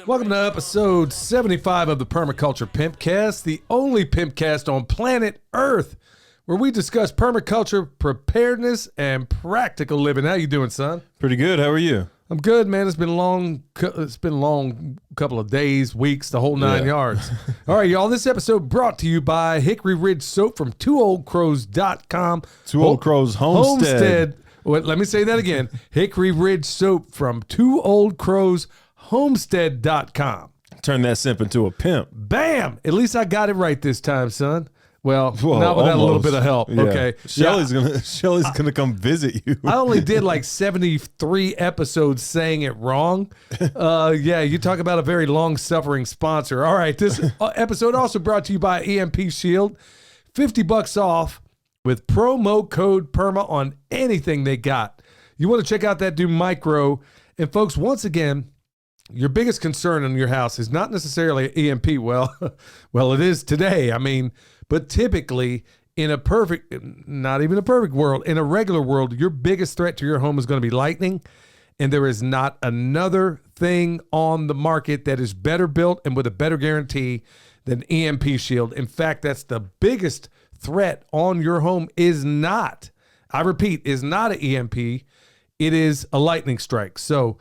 Welcome to episode 75 of the Permaculture Pimpcast, the only pimpcast on planet Earth, where we discuss permaculture, preparedness, and practical living. How you doing, son? Pretty good. How are you? I'm good, man. It's been a long couple of days, weeks, the whole nine yards. All right, y'all. This episode brought to you by Hickory Ridge Soap from twooldcrows.com. Two Old Crows Homestead. Well, let me say that again. Hickory Ridge Soap from twooldcrowshomestead.com. Turn that simp into a pimp. Bam! At least I got it right this time, son. Well, Whoa, not without a little almost. bit of help. Yeah. Okay. Shelly's gonna come visit you. I only did like 73 episodes saying it wrong. You talk about a very long-suffering sponsor. All right, this episode also brought to you by EMP Shield. $50 off with promo code PERMA on anything they got. You want to check out that dude Micro. And folks, once again, your biggest concern in your house is not necessarily EMP. Well, it is today. I mean, but typically in a perfect, not even a perfect world, in a regular world, your biggest threat to your home is going to be lightning. And there is not another thing on the market that is better built and with a better guarantee than EMP Shield. In fact, that's the biggest threat on your home is not, I repeat, is not an EMP. It is a lightning strike. So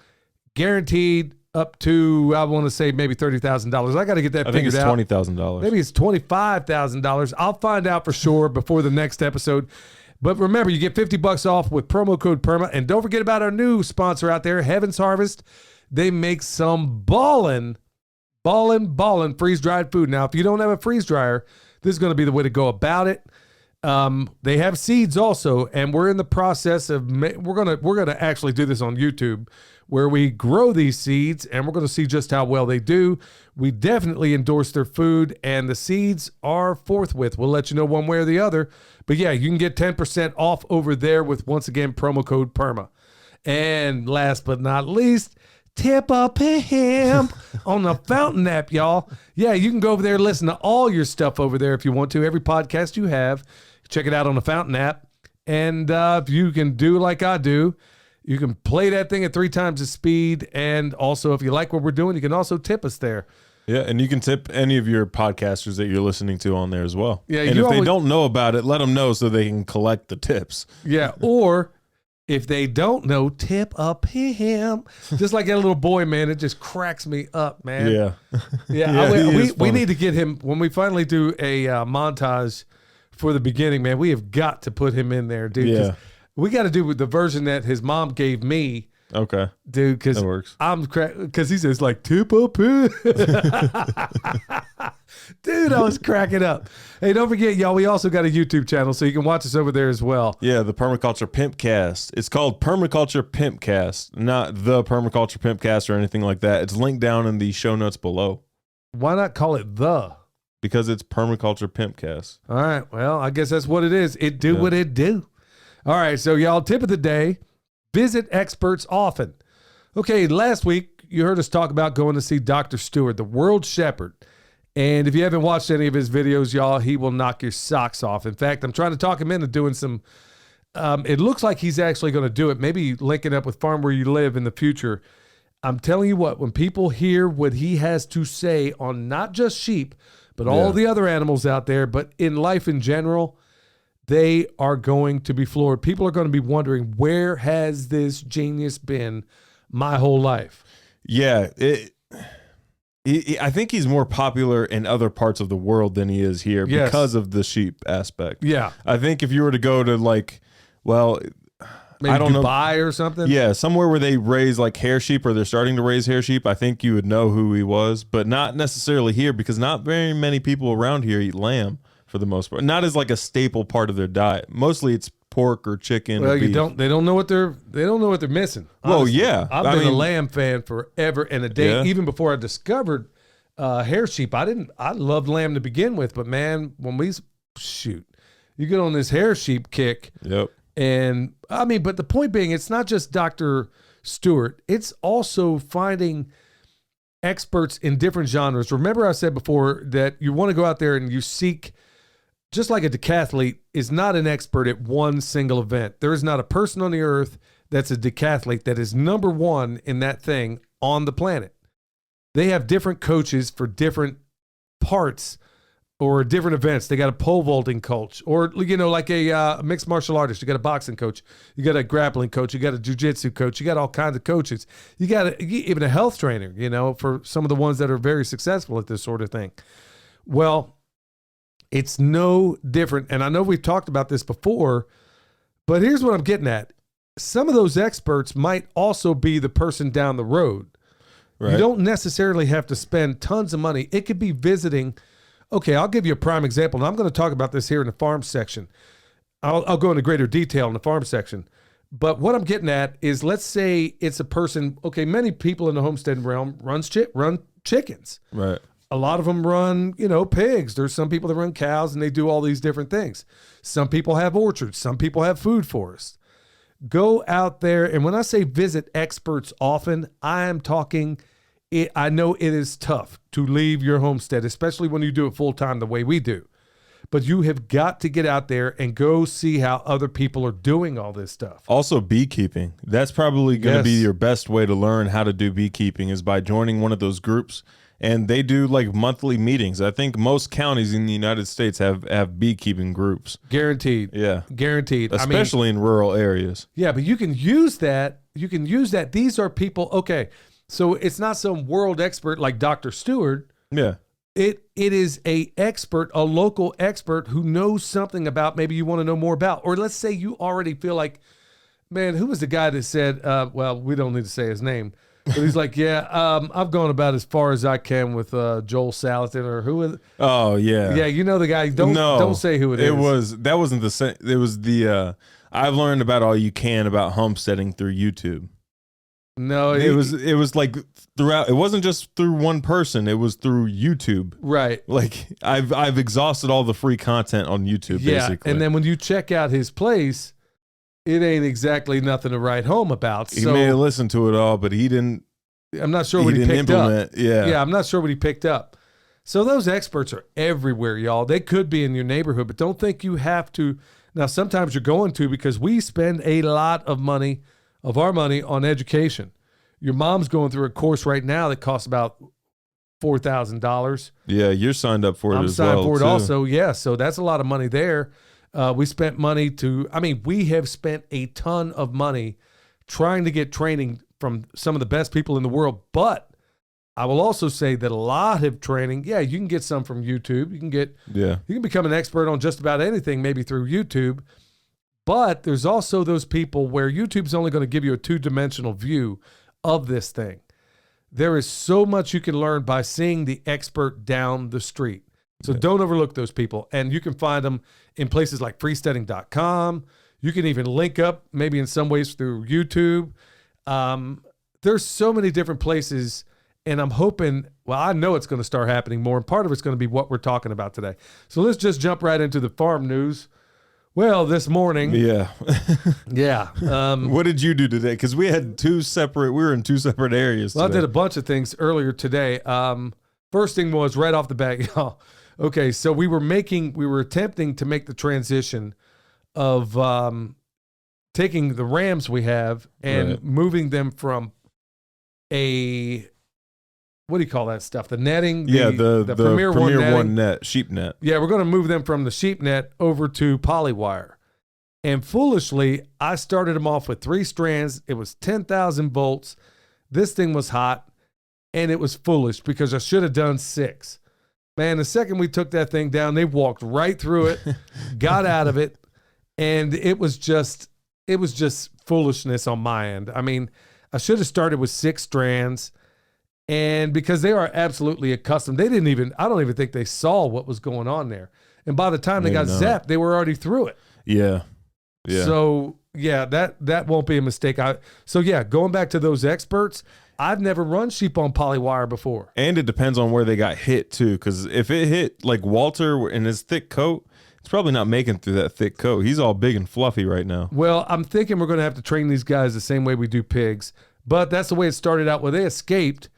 guaranteed up to, I want to say maybe $30,000. I got to get that figured out. I think it's $20,000. Maybe it's $25,000. I'll find out for sure before the next episode. But remember, you get $50 off with promo code PERMA. And don't forget about our new sponsor out there, Heaven's Harvest. They make some ballin' freeze-dried food. Now, if you don't have a freeze dryer, this is going to be the way to go about it. They have seeds also, and we're in the process of we're gonna actually do this on YouTube, where we grow these seeds, and we're going to see just how well they do. We definitely endorse their food, and the seeds are forthwith. We'll let you know one way or the other. But yeah, you can get 10% off over there with, once again, promo code PERMA. And last but not least, tip a pimp on the Fountain app, y'all. Yeah, you can go over there and listen to all your stuff over there if you want to. Every podcast you have, check it out on the Fountain app. And if you can do like I do, you can play that thing at 3 times the speed. And also, if you like what we're doing, you can also tip us there. Yeah, and you can tip any of your podcasters that you're listening to on there as well. Yeah, and if they don't know about it, let them know so they can collect the tips. Yeah, or if they don't know, tip up him. Just like that little boy, man. It just cracks me up, man. Yeah. Yeah, we need to get him, when we finally do a montage for the beginning, man, we have got to put him in there, dude. Yeah. We got to do with the version that his mom gave me. Okay. Dude, because that works. Because he says, like, tip up him. Dude, I was cracking up. Hey, don't forget, y'all, we also got a YouTube channel, so you can watch us over there as well. Yeah, the Permaculture Pimpcast. It's called Permaculture Pimpcast, not the Permaculture Pimpcast or anything like that. It's linked down in the show notes below. Why not call it the? Because it's Permaculture Pimpcast. All right, well, I guess that's what it is. It do what it do. All right, so y'all, tip of the day, visit experts often. Okay, last week, you heard us talk about going to see Dr. Stewart, the world shepherd. And if you haven't watched any of his videos, y'all, he will knock your socks off. In fact, I'm trying to talk him into doing some, it looks like he's actually going to do it, maybe linking up with Farm Where You Live in the future. I'm telling you what, when people hear what he has to say on not just sheep, but all the other animals out there, but in life in general, they are going to be floored. People are going to be wondering, where has this genius been my whole life? Yeah, I think he's more popular in other parts of the world than he is here because of the sheep aspect. Yeah. I think if you were to go to maybe I don't Dubai know, or something. Yeah, somewhere where they raise like hair sheep or they're starting to raise hair sheep, I think you would know who he was, but not necessarily here because not very many people around here eat lamb for the most part. Not as like a staple part of their diet. Mostly it's pork or chicken. Well, or beef. they don't know what they're missing. Honestly. Well, yeah. I've been a lamb fan forever and a day. Even before I discovered hair sheep, I loved lamb to begin with, but man, when you get on this hair sheep kick. Yep. And I mean, but the point being, it's not just Dr. Stewart. It's also finding experts in different genres. Remember I said before that you want to go out there and you seek, just like a decathlete is not an expert at one single event. There is not a person on the earth that's a decathlete that is number one in that thing on the planet. they have different coaches for different parts or different events. They got a pole vaulting coach, or like a mixed martial artist. You got a boxing coach, you got a grappling coach, you got a jiu-jitsu coach, you got all kinds of coaches. You got even a health trainer, for some of the ones that are very successful at this sort of thing. Well, it's no different. And I know we've talked about this before, but here's what I'm getting at. Some of those experts might also be the person down the road. Right. You don't necessarily have to spend tons of money. It could be visiting. Okay, I'll give you a prime example. And I'm going to talk about this here in the farm section. I'll go into greater detail in the farm section. But what I'm getting at is, let's say it's a person. Okay, many people in the homesteading realm run chickens. Right. A lot of them run, pigs. There's some people that run cows, and they do all these different things. Some people have orchards. Some people have food forests. Go out there, and when I say visit experts often, I am talking. I know it is tough to leave your homestead, especially when you do it full time the way we do. But you have got to get out there and go see how other people are doing all this stuff. Also, beekeeping. That's probably going to be your best way to learn how to do beekeeping, is by joining one of those groups. And they do like monthly meetings. I think most counties in the United States have beekeeping groups. Guaranteed. Yeah. Guaranteed. Especially in rural areas. Yeah, but you can use that. These are people. Okay. So it's not some world expert like Dr. Stewart. Yeah. It is a local expert who knows something about, maybe you want to know more about. Or let's say you already feel like, man, who was the guy that said, well, we don't need to say his name. But he's like, I've gone about as far as I can with Joel Salatin, or who is it? Oh, yeah. Yeah, you know the guy. Don't say who it is. That wasn't the same. It was the, I've learned about all you can about homesteading through YouTube. No, it was like throughout. It wasn't just through one person. It was through YouTube. Right. Like I've exhausted all the free content on YouTube. Yeah, basically. And then when you check out his place, it ain't exactly nothing to write home about. He may have listened to it all, but he didn't. I'm not sure what he picked up. Yeah, I'm not sure what he picked up. So those experts are everywhere, y'all. They could be in your neighborhood, but don't think you have to. Now, sometimes you're going to, because we spend a lot of our money on education. Your mom's going through a course right now that costs about $4,000. Yeah, you're signed up for it as well. I'm signed for it also. Yeah, so that's a lot of money there. We spent money we have spent a ton of money trying to get training from some of the best people in the world. But I will also say that a lot of training, you can get some from YouTube. You can become an expert on just about anything, maybe through YouTube. But there's also those people where YouTube's only going to give you a 2-dimensional view of this thing. There is so much you can learn by seeing the expert down the street. So don't overlook those people. And you can find them in places like freesteading.com. You can even link up maybe in some ways through YouTube. There's so many different places, and I'm hoping, I know it's going to start happening more, and part of it's going to be what we're talking about today. So let's just jump right into the farm news. Well, this morning. Yeah. Yeah. What did you do today? Because we were in two separate areas today. I did a bunch of things earlier today. First thing was right off the bat, y'all. Okay, so we were attempting to make the transition of taking the rams we have and moving them from what do you call that stuff? The netting? The Premier One net, sheep net. Yeah, we're going to move them from the sheep net over to polywire. And foolishly, I started them off with 3 strands. It was 10,000 volts. This thing was hot, and it was foolish because I should have done 6. Man, the second we took that thing down, they walked right through it, got out of it, and it was just foolishness on my end. I mean, I should have started with 6 strands. And because they are absolutely accustomed, I don't even think they saw what was going on there. And by the time they got zapped, they were already through it. Yeah. Yeah. So, that won't be a mistake. Going back to those experts, I've never run sheep on polywire before. And it depends on where they got hit, too. Because if it hit like Walter in his thick coat, it's probably not making through that thick coat. He's all big and fluffy right now. Well, I'm thinking we're going to have to train these guys the same way we do pigs. But that's the way it started out. Well, they escaped.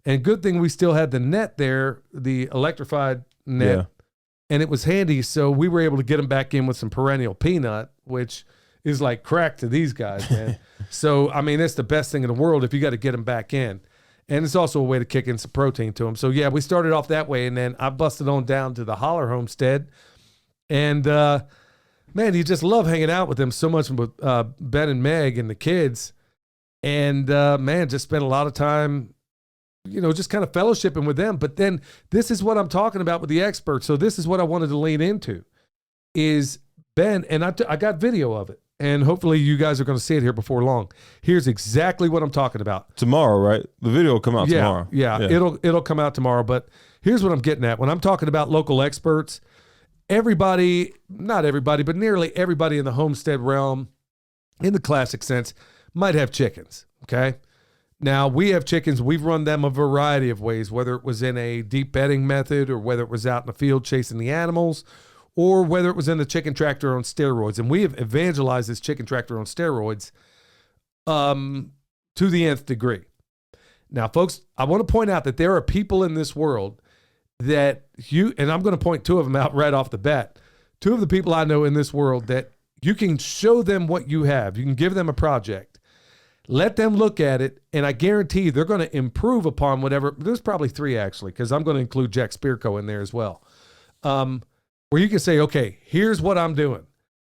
And good thing we still had the net there, the electrified net, Yeah. and it was handy. So we were able to get them back in with some perennial peanut, which is like crack to these guys, man. So, I mean, it's the best thing in the world if you got to get them back in. And it's also a way to kick in some protein to them. So yeah, we started off that way, and then I busted on down to the Holler Homestead. And man, you just love hanging out with them so much with Ben and Meg and the kids. And man, just spent a lot of time, just kind of fellowshipping with them. But then this is what I'm talking about with the experts. So this is what I wanted to lean into is Ben, and I got video of it. And hopefully you guys are going to see it here before long. Here's exactly what I'm talking about. Tomorrow, right? The video will come out tomorrow. Yeah, it'll come out tomorrow. But here's what I'm getting at. When I'm talking about local experts, everybody, not everybody, but nearly everybody in the homestead realm, in the classic sense, might have chickens, okay? Now, we have chickens. We've run them a variety of ways, whether it was in a deep bedding method or whether it was out in the field chasing the animals, or whether it was in the chicken tractor on steroids. And we have evangelized this chicken tractor on steroids to the nth degree. Now, folks, I want to point out that there are people in this world that and I'm going to point two of them out right off the bat. Two of the people I know in this world that you can show them what you have. You can give them a project. Let them look at it, and I guarantee they're going to improve upon whatever. There's probably three, actually, because I'm going to include Jack Spirko in there as well. Where you can say, okay, here's what I'm doing.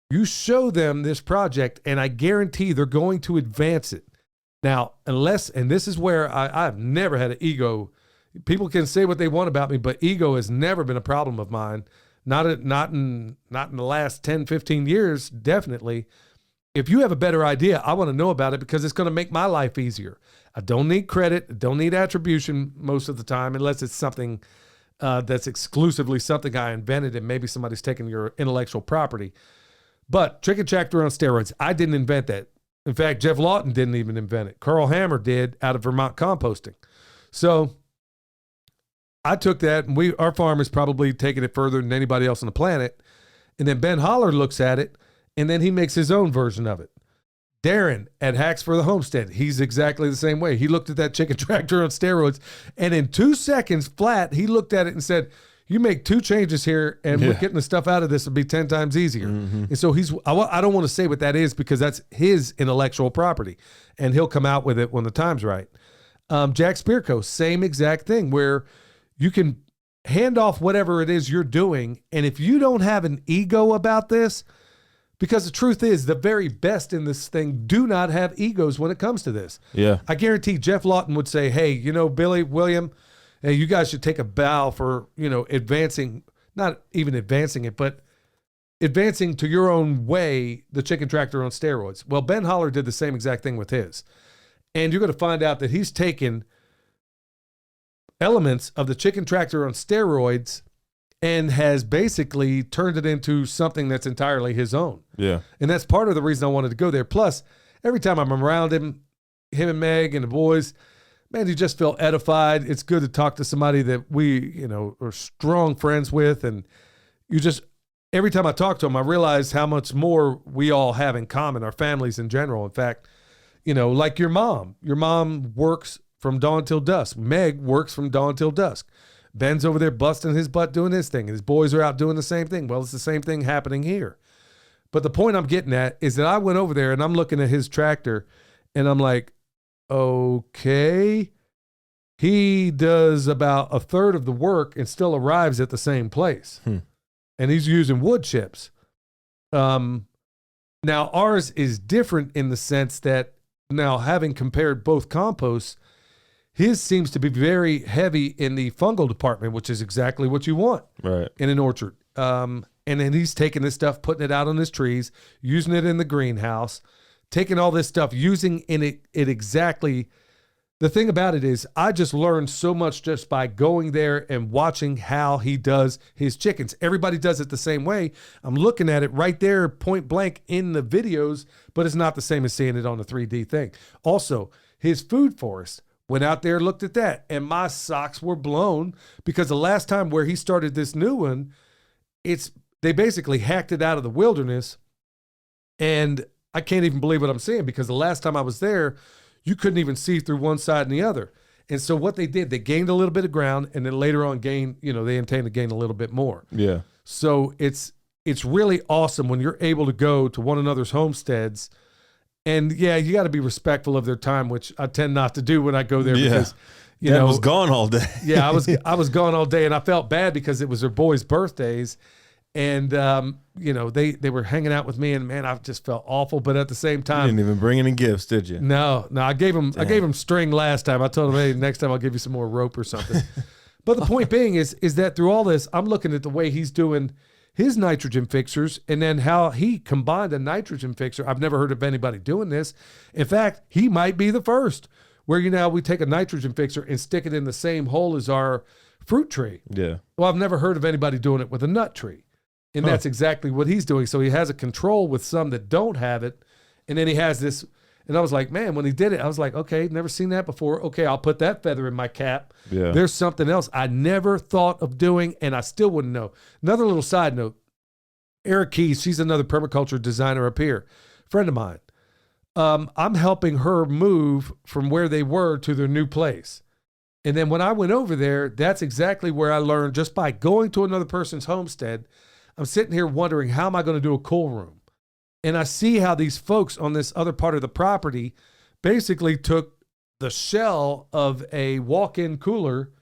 You show them this project, and I guarantee they're going to advance it. Now, and this is where I've never had an ego. People can say what they want about me, but ego has never been a problem of mine. Not in the last 10, 15 years, definitely. If you have a better idea, I want to know about it because it's going to make my life easier. I don't need credit, don't need attribution most of the time, unless it's something that's exclusively something I invented and maybe somebody's taken your intellectual property. But chicken tractor on steroids, I didn't invent that. In fact, Jeff Lawton didn't even invent it. Carl Hammer did out of Vermont composting. So I took that, and our farm is probably taking it further than anybody else on the planet. And then Ben Holler looks at it, and then he makes his own version of it. Darren at Hacks for the Homestead, he's exactly the same way. He looked at that chicken tractor on steroids, and in 2 seconds flat, he looked at it and said, you make 2 changes here, and we're getting the stuff out of this will be 10 times easier. Mm-hmm. And so I don't want to say what that is because that's his intellectual property, and he'll come out with it when the time's right. Jack Spirko, same exact thing, where you can hand off whatever it is you're doing, and if you don't have an ego about this, because the truth is, the very best in this thing do not have egos when it comes to this. Yeah. I guarantee Jeff Lawton would say, hey, Billy, William, hey, you guys should take a bow for, advancing, not even advancing it, but advancing to your own way, the chicken tractor on steroids. Well, Ben Holler did the same exact thing with his. And you're going to find out that he's taken elements of the chicken tractor on steroids and has basically turned it into something that's entirely his own. Yeah. And that's part of the reason I wanted to go there. Plus, every time I'm around him and Meg and the boys, man, you just feel edified. It's good to talk to somebody that we, are strong friends with. And every time I talk to them, I realize how much more we all have in common, our families in general. In fact, like your mom works from dawn till dusk. Meg works from dawn till dusk. Ben's over there busting his butt doing his thing, and his boys are out doing the same thing. Well, it's the same thing happening here. But the point I'm getting at is that I went over there, and I'm looking at his tractor, and I'm like, okay, he does about a third of the work and still arrives at the same place. And he's using wood chips. Now, ours is different in the sense that now having compared both composts, his seems to be very heavy in the fungal department, which is exactly what you want in an orchard. And then he's taking this stuff, putting it out on his trees, using it in the greenhouse, taking all this stuff, using it exactly. The thing about it is I just learned so much just by going there and watching how he does his chickens. Everybody does it the same way. I'm looking at it right there, point blank in the videos, but it's not the same as seeing it on the 3D thing. Also, his food forest. Went out there, looked at that, and my socks were blown because the last time where he started this new one, they basically hacked it out of the wilderness, and I can't even believe what I'm saying because the last time I was there, you couldn't even see through one side and the other. And so what they did, they gained a little bit of ground, and then later on they intend to gain a little bit more. Yeah. So it's really awesome when you're able to go to one another's homesteads. And yeah, you got to be respectful of their time, which I tend not to do when I go there because Dad was gone all day. Yeah, I was gone all day, and I felt bad because it was their boys' birthdays, and they were hanging out with me, and man, I just felt awful. But at the same time, You didn't even bring any gifts, did you? no, I gave him string last time. I told him, hey, next time I'll give you some more rope or something. But the point being is that through all this, I'm looking at the way he's doing his nitrogen fixers, and then how he combined a nitrogen fixer. I've never heard of anybody doing this. In fact, he might be the first, where we take a nitrogen fixer and stick it in the same hole as our fruit tree. Yeah. Well, I've never heard of anybody doing it with a nut tree. And that's exactly what he's doing. So he has a control with some that don't have it. And then he has this. And I was like, man, when he did it, I was like, okay, never seen that before. Okay, I'll put that feather in my cap. Yeah. There's something else I never thought of doing, and I still wouldn't know. Another little side note, Eric Keys, she's another permaculture designer up here, friend of mine. I'm helping her move from where they were to their new place. And then when I went over there, that's exactly where I learned, just by going to another person's homestead. I'm sitting here wondering, how am I going to do a cool room? And I see how these folks on this other part of the property basically took the shell of a walk-in cooler,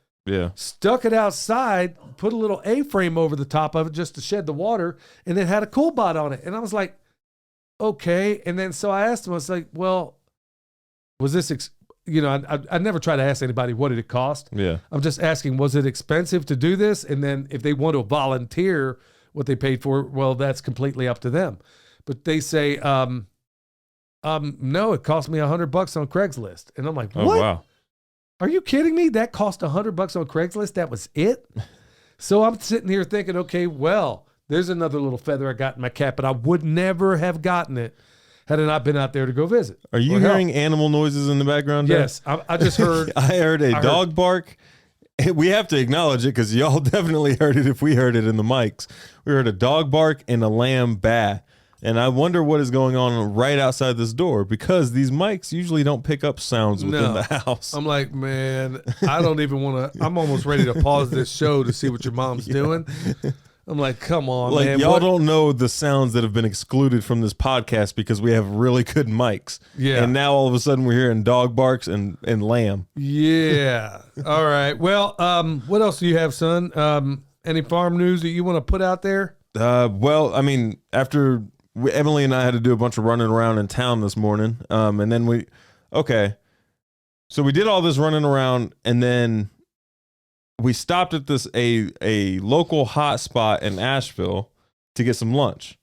stuck it outside, put a little A-frame over the top of it just to shed the water, and then had a cool bot on it. And I was like, okay. And then so I asked him, I was like, well, was this, I never try to ask anybody what did it cost. Yeah. I'm just asking, was it expensive to do this? And then if they want to volunteer what they paid for, well, that's completely up to them. But they say, no, it cost me $100 on Craigslist. And I'm like, what? Oh, wow. Are you kidding me? That cost $100 on Craigslist? That was it? So I'm sitting here thinking, okay, well, there's another little feather I got in my cap, but I would never have gotten it had I not been out there to go visit. Are you hearing animal noises in the background? Yes. I just heard. I heard a dog bark. We have to acknowledge it because y'all definitely heard it if we heard it in the mics. We heard a dog bark and a lamb baa. And I wonder what is going on right outside this door, because these mics usually don't pick up sounds within the house. I'm like, man, I don't even want to. I'm almost ready to pause this show to see what your mom's doing. I'm like, come on, man. Y'all don't know the sounds that have been excluded from this podcast because we have really good mics. Yeah. And now all of a sudden we're hearing dog barks and lamb. Yeah. All right. Well, what else do you have, son? Any farm news that you want to put out there? Well, I mean, after Emily and I had to do a bunch of running around in town this morning. And then so we did all this running around, and then we stopped at a local hot spot in Asheville to get some lunch.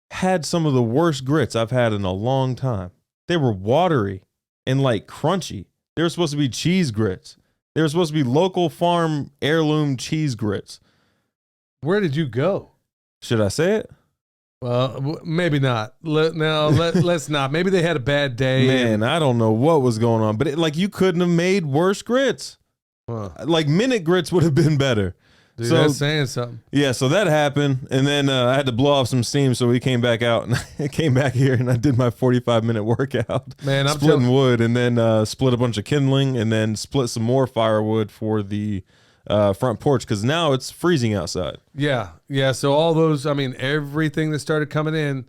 Had some of the worst grits I've had in a long time. They were watery and like crunchy. They were supposed to be cheese grits. They were supposed to be local farm heirloom cheese grits. Where did you go? Should I say it? Well, maybe not. Let's not. Maybe they had a bad day. Man, I don't know what was going on, but you couldn't have made worse grits. Like minute grits would have been better. Dude, that's saying something. Yeah, so that happened, and then I had to blow off some steam, so we came back out, and I came back here, and I did my 45-minute workout. Man, I'm splitting wood, and then split a bunch of kindling, and then split some more firewood for the front porch, because now it's freezing outside. Yeah. So all those, everything that started coming in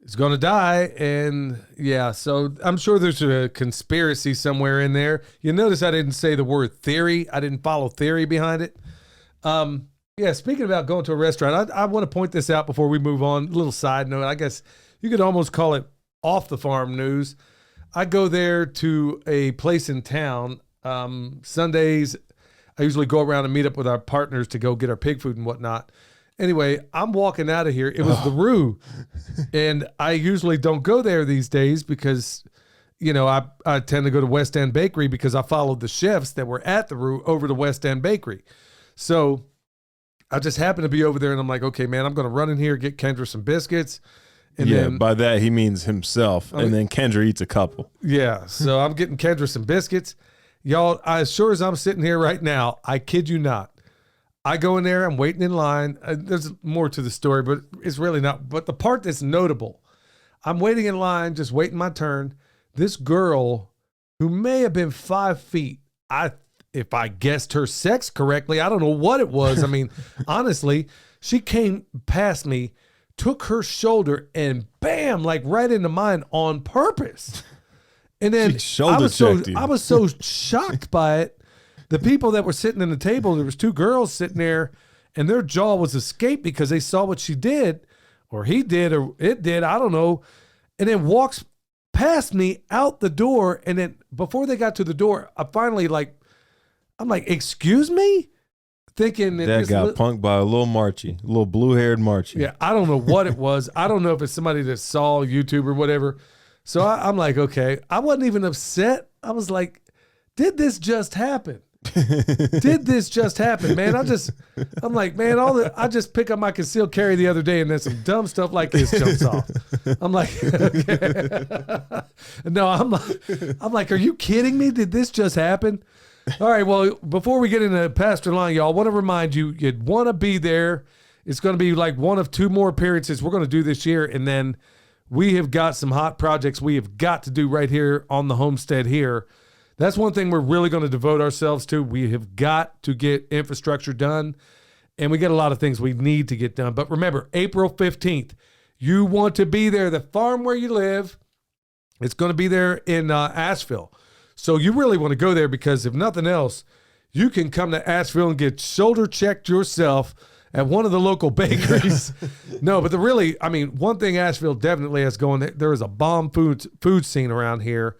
is going to die. And yeah, so I'm sure there's a conspiracy somewhere in there. You notice I didn't say the word theory. I didn't follow theory behind it. Yeah, speaking about going to a restaurant, I want to point this out before we move on. A little side note, I guess you could almost call it off the farm news. I go there to a place in town. Sundays, I usually go around and meet up with our partners to go get our pig food and whatnot. Anyway, I'm walking out of here. It was the Roo. And I usually don't go there these days because, I tend to go to West End Bakery because I followed the chefs that were at the Roo over to West End Bakery. So I just happened to be over there, and I'm like, okay, man, I'm going to run in here, get Kendra some biscuits. And then, by that he means himself. And then Kendra eats a couple. Yeah, so I'm getting Kendra some biscuits. Y'all, as sure as I'm sitting here right now, I kid you not, I go in there, I'm waiting in line. There's more to the story, but it's really not. But the part that's notable, I'm waiting in line, just waiting my turn. This girl, who may have been 5 feet, if I guessed her sex correctly, I don't know what it was. Honestly, she came past me, took her shoulder, and bam, like right into mine on purpose. And then shoulder checked you. I was so shocked by it. The people that were sitting at the table, there was two girls sitting there, and their jaw was escaped because they saw what she did, or he did, or it did, I don't know, and then walks past me out the door. And then before they got to the door, I'm like, excuse me? Thinking that got punked by a little blue-haired Marchie. Yeah, I don't know what it was. I don't know if it's somebody that saw YouTube or whatever. So I'm like, okay. I wasn't even upset. I was like, did this just happen? Did this just happen, man? I'm like, man, I just pick up my concealed carry the other day and then some dumb stuff like this jumps off. I'm like, okay. No, I'm like, are you kidding me? Did this just happen? All right, well, before we get into Pastor Lon, y'all, I want to remind you, you'd want to be there. It's going to be like one of two more appearances we're going to do this year, and then we have got some hot projects we have got to do right here on the homestead here. That's one thing we're really going to devote ourselves to. We have got to get infrastructure done, and we got a lot of things we need to get done. But remember, April 15th, you want to be there. The farm where you live, it's going to be there in Asheville. So you really want to go there because if nothing else, you can come to Asheville and get shoulder checked yourself at one of the local bakeries. No, but one thing Asheville definitely has going, there is a bomb food scene around here.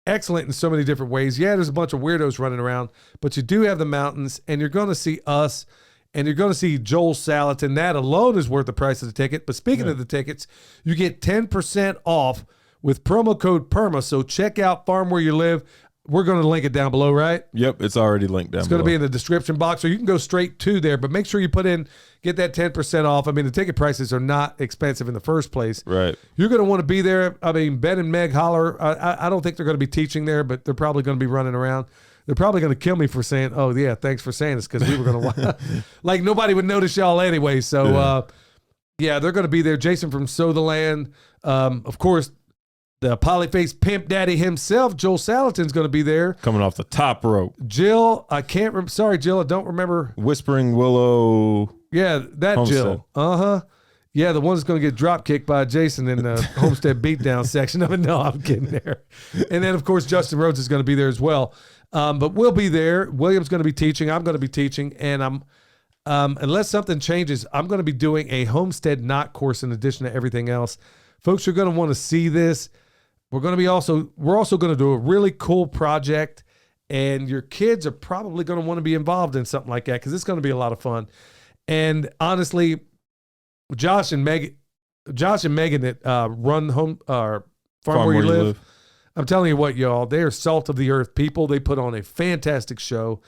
Excellent in so many different ways. Yeah, there's a bunch of weirdos running around, but you do have the mountains, and you're going to see us, and you're going to see Joel Salatin. That alone is worth the price of the ticket. But speaking of the tickets, you get 10% off with promo code PERMA. So check out Farm Where You Live. We're going to link it down below, right? Yep, it's already linked down below. It's going to be in the description box, so you can go straight to there, but make sure you get that 10% off. I mean, the ticket prices are not expensive in the first place. Right. You're going to want to be there. I mean, Ben and Meg Holler, I don't think they're going to be teaching there, but they're probably going to be running around. They're probably going to kill me for saying, oh, yeah, thanks for saying this, because we were going to like, nobody would notice y'all anyway. So, yeah, they're going to be there. Jason from Sow the Land. Of course, the polyface pimp daddy himself, Joel Salatin's going to be there. Coming off the top rope. Jill, sorry, Jill, I don't remember. Whispering Willow. Yeah, that Homestead. Jill. Uh-huh. Yeah, the one that's going to get drop kicked by Jason in the Homestead Beatdown section of it. No, I'm kidding there. And then, of course, Justin Rhodes is going to be there as well. But we'll be there. William's going to be teaching. I'm going to be teaching. And unless something changes, I'm going to be doing a Homestead Knot course in addition to everything else. Folks are going to want to see this. We're also going to do a really cool project, and your kids are probably going to want to be involved in something like that because it's going to be a lot of fun. And honestly, Josh and Megan that run Farm Where You Live. I'm telling you what, y'all, they are salt of the earth people. They put on a fantastic show,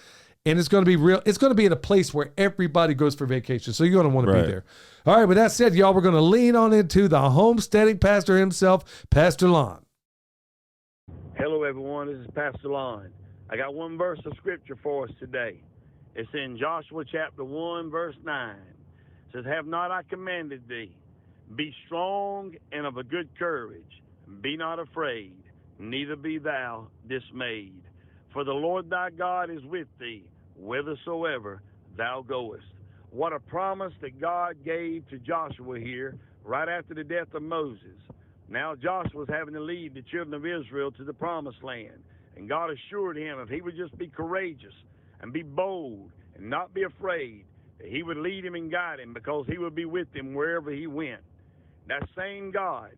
and it's going to be real. It's going to be in a place where everybody goes for vacation, so you're going to want to be there. All right, with that said, y'all, we're going to lean on into the homesteading pastor himself, Pastor Lon. Hello, everyone. This is Pastor Lon. I got one verse of scripture for us today. It's in Joshua chapter 1, verse 9. It says, have not I commanded thee? Be strong and of a good courage. Be not afraid, neither be thou dismayed. For the Lord thy God is with thee, whithersoever thou goest. What a promise that God gave to Joshua here right after the death of Moses. Now Joshua's having to lead the children of Israel to the promised land. And God assured him if he would just be courageous and be bold and not be afraid, that he would lead him and guide him because he would be with him wherever he went. That same God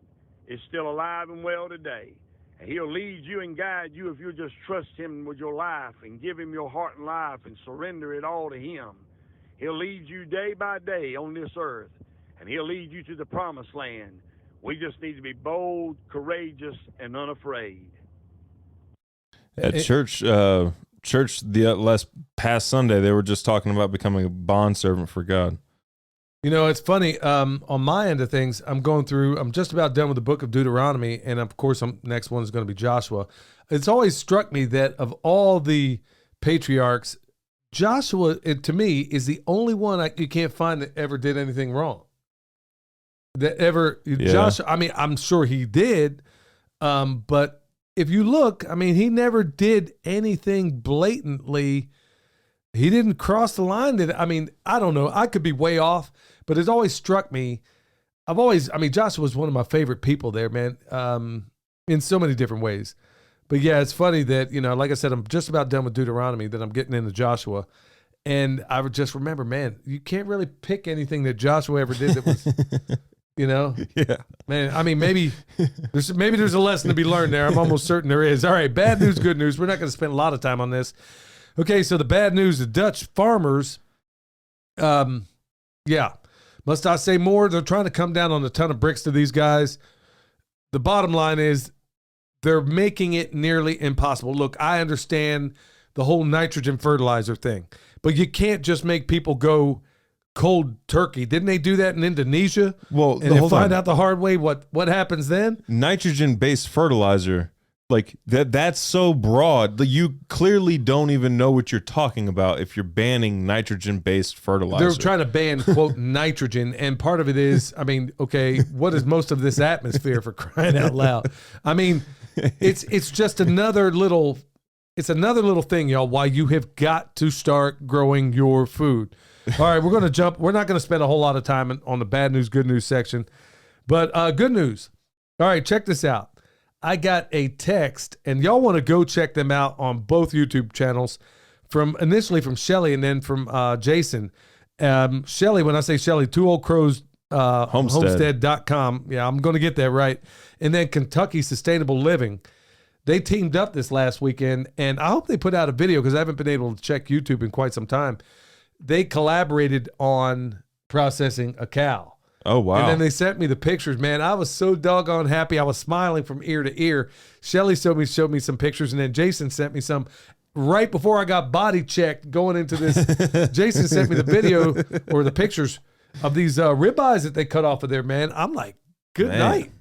is still alive and well today. And he'll lead you and guide you if you'll just trust him with your life and give him your heart and life and surrender it all to him. He'll lead you day by day on this earth, and he'll lead you to the promised land. We just need to be bold, courageous, and unafraid. At church the last past Sunday, they were just talking about becoming a bondservant for God. You know, it's funny. On my end of things, I'm just about done with the book of Deuteronomy, and of course, next one is going to be Joshua. It's always struck me that of all the patriarchs, Joshua, to me, is the only one you can't find that ever did anything wrong. Joshua, I mean, I'm sure he did, but if you look, I mean, he never did anything blatantly. He didn't cross the line. I don't know. I could be way off, but it's always struck me. Joshua was one of my favorite people there, man. in so many different ways. But yeah, it's funny that, like I said, I'm just about done with Deuteronomy, that I'm getting into Joshua. And I would just remember, man, you can't really pick anything that Joshua ever did that was, Yeah. man, I mean, maybe there's a lesson to be learned there. I'm almost certain there is. All right, bad news, good news. We're not going to spend a lot of time on this. Okay, so the bad news, the Dutch farmers, must I say more? They're trying to come down on a ton of bricks to these guys. The bottom line is they're making it nearly impossible. Look, I understand the whole nitrogen fertilizer thing, but you can't just make people go cold turkey. Didn't they do that in Indonesia? Well, and they find out the hard way what happens then? Nitrogen-based fertilizer, like that's so broad that you clearly don't even know what you're talking about if you're banning nitrogen-based fertilizer. They're trying to ban, quote, nitrogen, and part of it is, I mean, okay, what is most of this atmosphere, for crying out loud? I mean, it's just another little thing, y'all, why you have got to start growing your food. All right, we're going to jump. We're not going to spend a whole lot of time on the bad news, good news section, but good news. All right, check this out. I got a text, and y'all want to go check them out on both YouTube channels, initially from Shelly and then from Jason. Shelly, when I say Shelly, Two Old Crows Homestead.com. Yeah, I'm going to get that right. And then Kentucky Sustainable Living. They teamed up this last weekend, and I hope they put out a video because I haven't been able to check YouTube in quite some time. They collaborated on processing a cow. Oh, wow. And then they sent me the pictures, man. I was so doggone happy. I was smiling from ear to ear. Shelly showed me some pictures, and then Jason sent me some right before I got body checked going into this. Jason sent me the video or the pictures of these ribeyes that they cut off of there, man. I'm like, good night.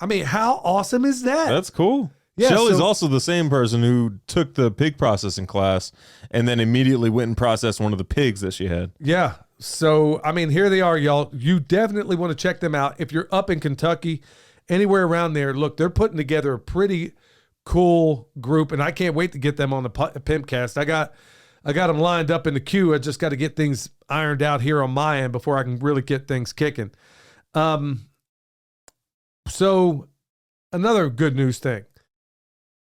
I mean, how awesome is that? That's cool. Yeah, Shelly's also the same person who took the pig processing class and then immediately went and processed one of the pigs that she had. Yeah. So, I mean, here they are, y'all. You definitely want to check them out. If you're up in Kentucky, anywhere around there, look, they're putting together a pretty cool group, and I can't wait to get them on the Pimpcast. I got them lined up in the queue. I just got to get things ironed out here on my end before I can really get things kicking. So, another good news thing.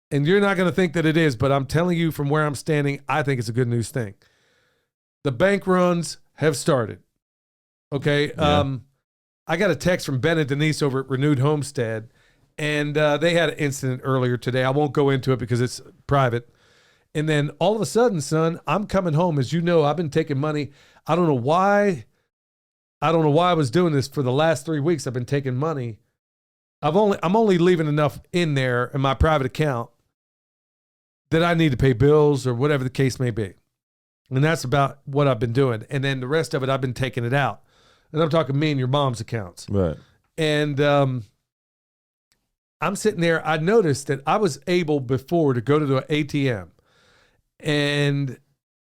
And you're not going to think that it is, but I'm telling you from where I'm standing, I think it's a good news thing. The bank runs have started. Okay. Yeah. I got a text from Ben and Denise over at Renewed Homestead, and they had an incident earlier today. I won't go into it because it's private. And then all of a sudden, son, I'm coming home. As you know, I've been taking money. I don't know why I was doing this for the last 3 weeks. I've been taking money. I'm only leaving enough in there in my private account that I need to pay bills or whatever the case may be. And that's about what I've been doing. And then the rest of it, I've been taking it out. And I'm talking me and your mom's accounts. Right. And I'm sitting there. I noticed that I was able before to go to the ATM. And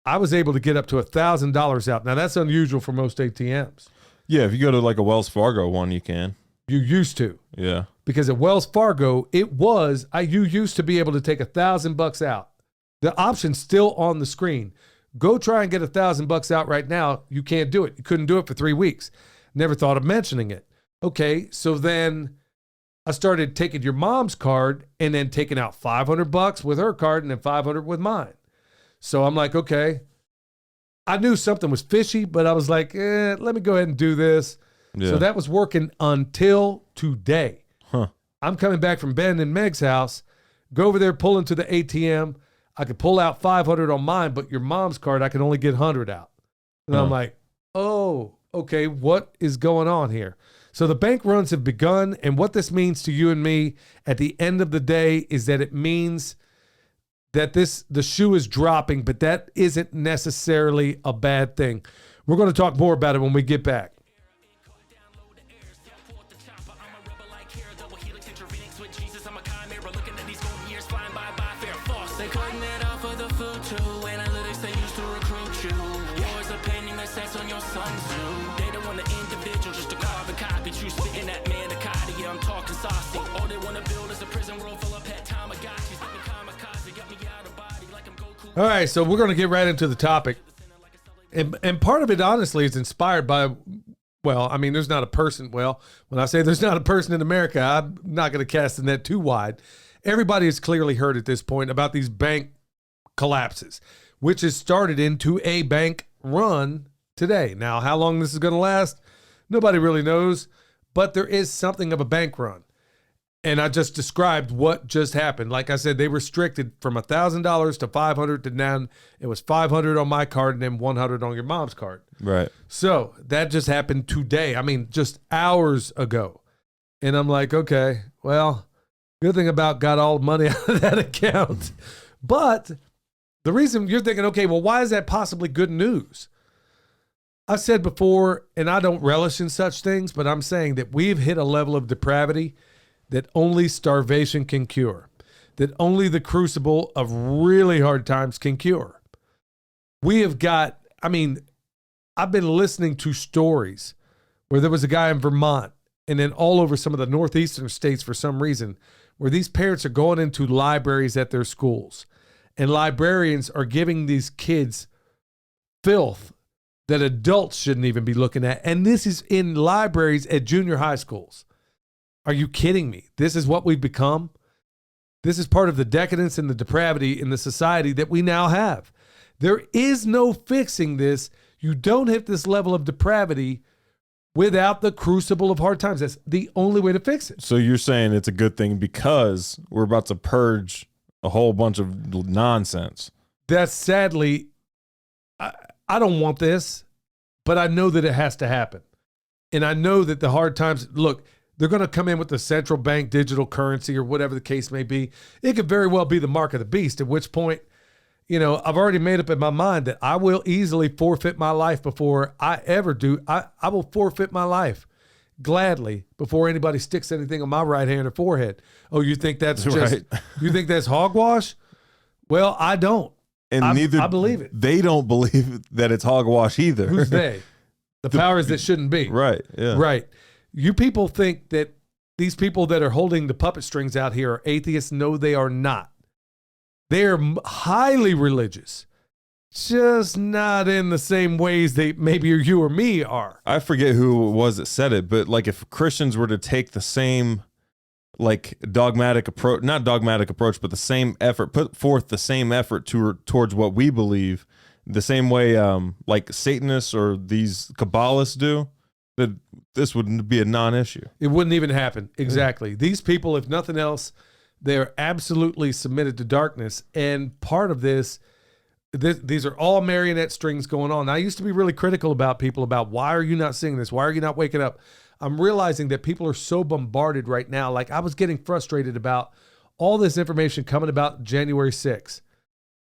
I was able to get up to $1,000 out. Now, that's unusual for most ATMs. Yeah, if you go to like a Wells Fargo one, you can. You used to. Yeah. Because at Wells Fargo, you used to be able to take $1,000 out. The option's still on the screen. Go try and get $1,000 out right now. You can't do it. You couldn't do it for 3 weeks. Never thought of mentioning it. Okay, so then I started taking your mom's card and then taking out $500 with her card and then $500 with mine. So I'm like, okay. I knew something was fishy, but I was like, let me go ahead and do this. Yeah. So that was working until today. Huh. I'm coming back from Ben and Meg's house, go over there, pull into the ATM. I could pull out $500 on mine, but your mom's card, I can only get $100 out. And I'm like, oh, okay, what is going on here? So the bank runs have begun, and what this means to you and me at the end of the day is that it means that the shoe is dropping, but that isn't necessarily a bad thing. We're going to talk more about it when we get back. All right, so we're going to get right into the topic. And part of it, honestly, is inspired by Well, I mean, there's not a person. Well, when I say there's not a person in America, I'm not going to cast the net too wide. Everybody has clearly heard at this point about these bank collapses, which has started into a bank run today. Now, how long this is going to last, nobody really knows, but there is something of a bank run. And I just described what just happened. Like I said, they restricted from $1,000 to $500 to now it was $500 on my card and then $100 on your mom's card. Right. So that just happened today. I mean, just hours ago. And I'm like, okay, well, good thing about got all the money out of that account. But the reason you're thinking, okay, well, why is that possibly good news? I said before, and I don't relish in such things, but I'm saying that we've hit a level of depravity that only starvation can cure, that only the crucible of really hard times can cure. We have got, I mean, I've been listening to stories where there was a guy in Vermont and then all over some of the northeastern states for some reason where these parents are going into libraries at their schools and librarians are giving these kids filth that adults shouldn't even be looking at. And this is in libraries at junior high schools. Are you kidding me? This is what we've become. This is part of the decadence and the depravity in the society that we now have. There is no fixing this. You don't hit this level of depravity without the crucible of hard times. That's the only way to fix it. So you're saying it's a good thing because we're about to purge a whole bunch of nonsense. That's sadly, I don't want this, but I know that it has to happen. And I know that the hard times, look, they're going to come in with the central bank digital currency or whatever the case may be. It could very well be the mark of the beast, at which point, you know, I've already made up in my mind that I will easily forfeit my life before I ever do. I will forfeit my life gladly before anybody sticks anything on my right hand or forehead. Oh, you think that's just, right. You think that's hogwash? Well, I don't. And I believe it. They don't believe that it's hogwash either. Who's they? The powers that shouldn't be. Right. Yeah. Right. You people think that these people that are holding the puppet strings out here are atheists. No, they are not. They are highly religious, just not in the same ways that maybe you or me are. I forget who it was that said it, but like if Christians were to take the same like dogmatic approach, not dogmatic approach, but the same effort, put forth the same effort towards what we believe, the same way like Satanists or these Kabbalists do, that this would be a non-issue. It wouldn't even happen. Exactly. Yeah. These people, if nothing else, they're absolutely submitted to darkness. And part of this, these are all marionette strings going on. I used to be really critical about people about why are you not seeing this? Why are you not waking up? I'm realizing that people are so bombarded right now. Like I was getting frustrated about all this information coming about January 6th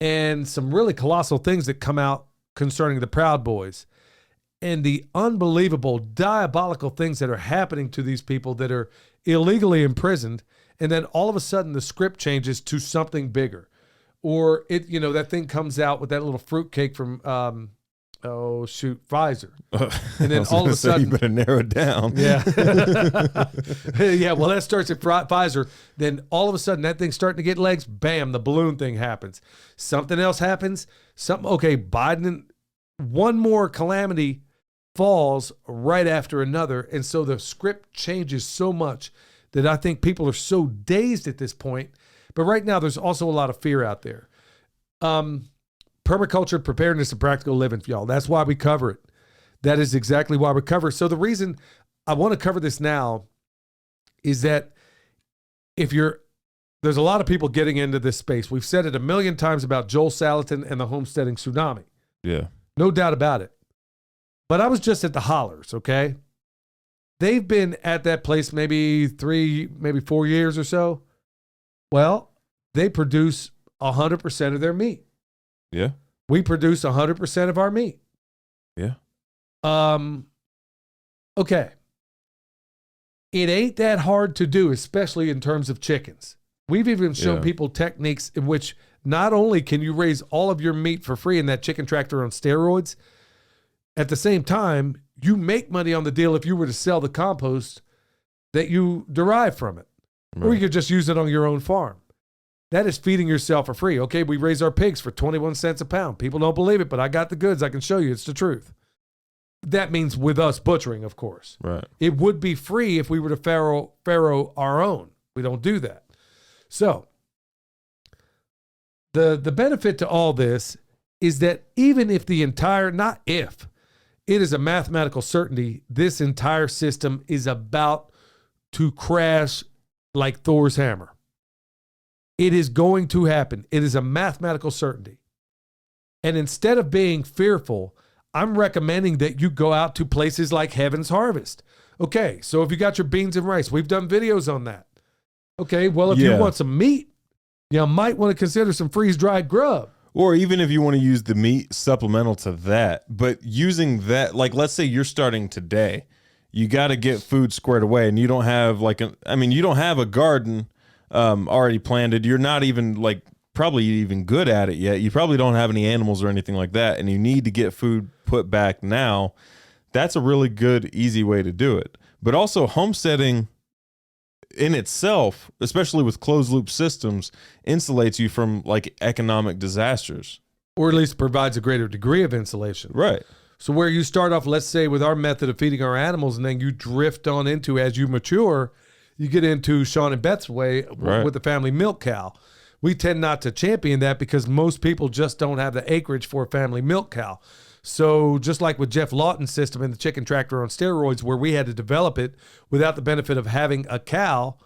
and some really colossal things that come out concerning the Proud Boys and the unbelievable diabolical things that are happening to these people that are illegally imprisoned. And then all of a sudden the script changes to something bigger, or it, you know, that thing comes out with that little fruitcake from, Pfizer. And then all of a sudden, you better narrow it down. Yeah. Yeah. Well, that starts at Pfizer. Then all of a sudden that thing's starting to get legs. Bam, the balloon thing happens. Something else happens. Okay, Biden, one more calamity falls right after another. And so the script changes so much that I think people are so dazed at this point. But right now, there's also a lot of fear out there. Permaculture, preparedness, and practical living, y'all. That's why we cover it. That is exactly why we cover it. So the reason I want to cover this now is that there's a lot of people getting into this space. We've said it a million times about Joel Salatin and the homesteading tsunami. Yeah. No doubt about it. But I was just at the Hollers, okay? They've been at that place maybe 3, maybe 4 years or so. Well, they produce 100% of their meat. Yeah. We produce 100% of our meat. Yeah. Okay. It ain't that hard to do, especially in terms of chickens. We've even shown people techniques in which not only can you raise all of your meat for free in that chicken tractor on steroids, at the same time, you make money on the deal if you were to sell the compost that you derive from it. Right. Or you could just use it on your own farm. That is feeding yourself for free. Okay, we raise our pigs for 21 cents a pound. People don't believe it, but I got the goods. I can show you. It's the truth. that means with us butchering, of course. Right. It would be free if we were to farrow our own. We don't do that. So the benefit to all this is that even if the entire, not if, it is a mathematical certainty, this entire system is about to crash like Thor's hammer. It is going to happen. It is a mathematical certainty. And instead of being fearful, I'm recommending that you go out to places like Heaven's Harvest. Okay, so if you got your beans and rice, we've done videos on that. Okay, well, if you want some meat, you might want to consider some freeze-dried grub. Or even if you want to use the meat supplemental to that, but using that, like, let's say you're starting today, you got to get food squared away, and you don't have you don't have a garden already planted. You're not even probably even good at it yet. You probably don't have any animals or anything like that, and you need to get food put back now. That's a really good, easy way to do it. But also homesteading in itself, especially with closed loop systems, insulates you from economic disasters. Or at least provides a greater degree of insulation. Right. So where you start off, let's say, with our method of feeding our animals, and then you drift on into, as you mature, you get into Sean and Beth's way with the family milk cow. We tend not to champion that because most people just don't have the acreage for a family milk cow. So just like with Jeff Lawton's system and the chicken tractor on steroids, where we had to develop it without the benefit of having a cow,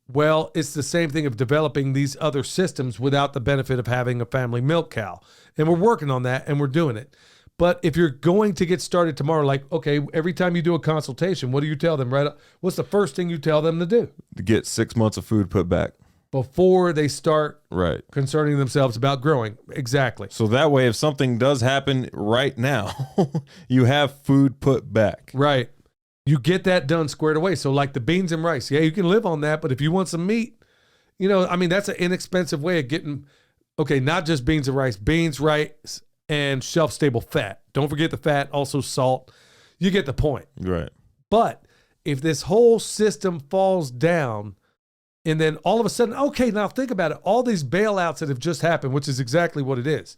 well, it's the same thing of developing these other systems without the benefit of having a family milk cow. And we're working on that, and we're doing it. But if you're going to get started tomorrow, okay, every time you do a consultation, what do you tell them, right? What's the first thing you tell them to do? To get 6 months of food put back. Before they start right concerning themselves about growing. Exactly. So that way, if something does happen right now, you have food put back. Right. You get that done squared away. So like the beans and rice, yeah, you can live on that. But if you want some meat, that's an inexpensive way of getting, okay, not just beans and rice, and shelf-stable fat. Don't forget the fat, also salt. You get the point. Right. But if this whole system falls down, and then all of a sudden, okay, now think about it. All these bailouts that have just happened, which is exactly what it is.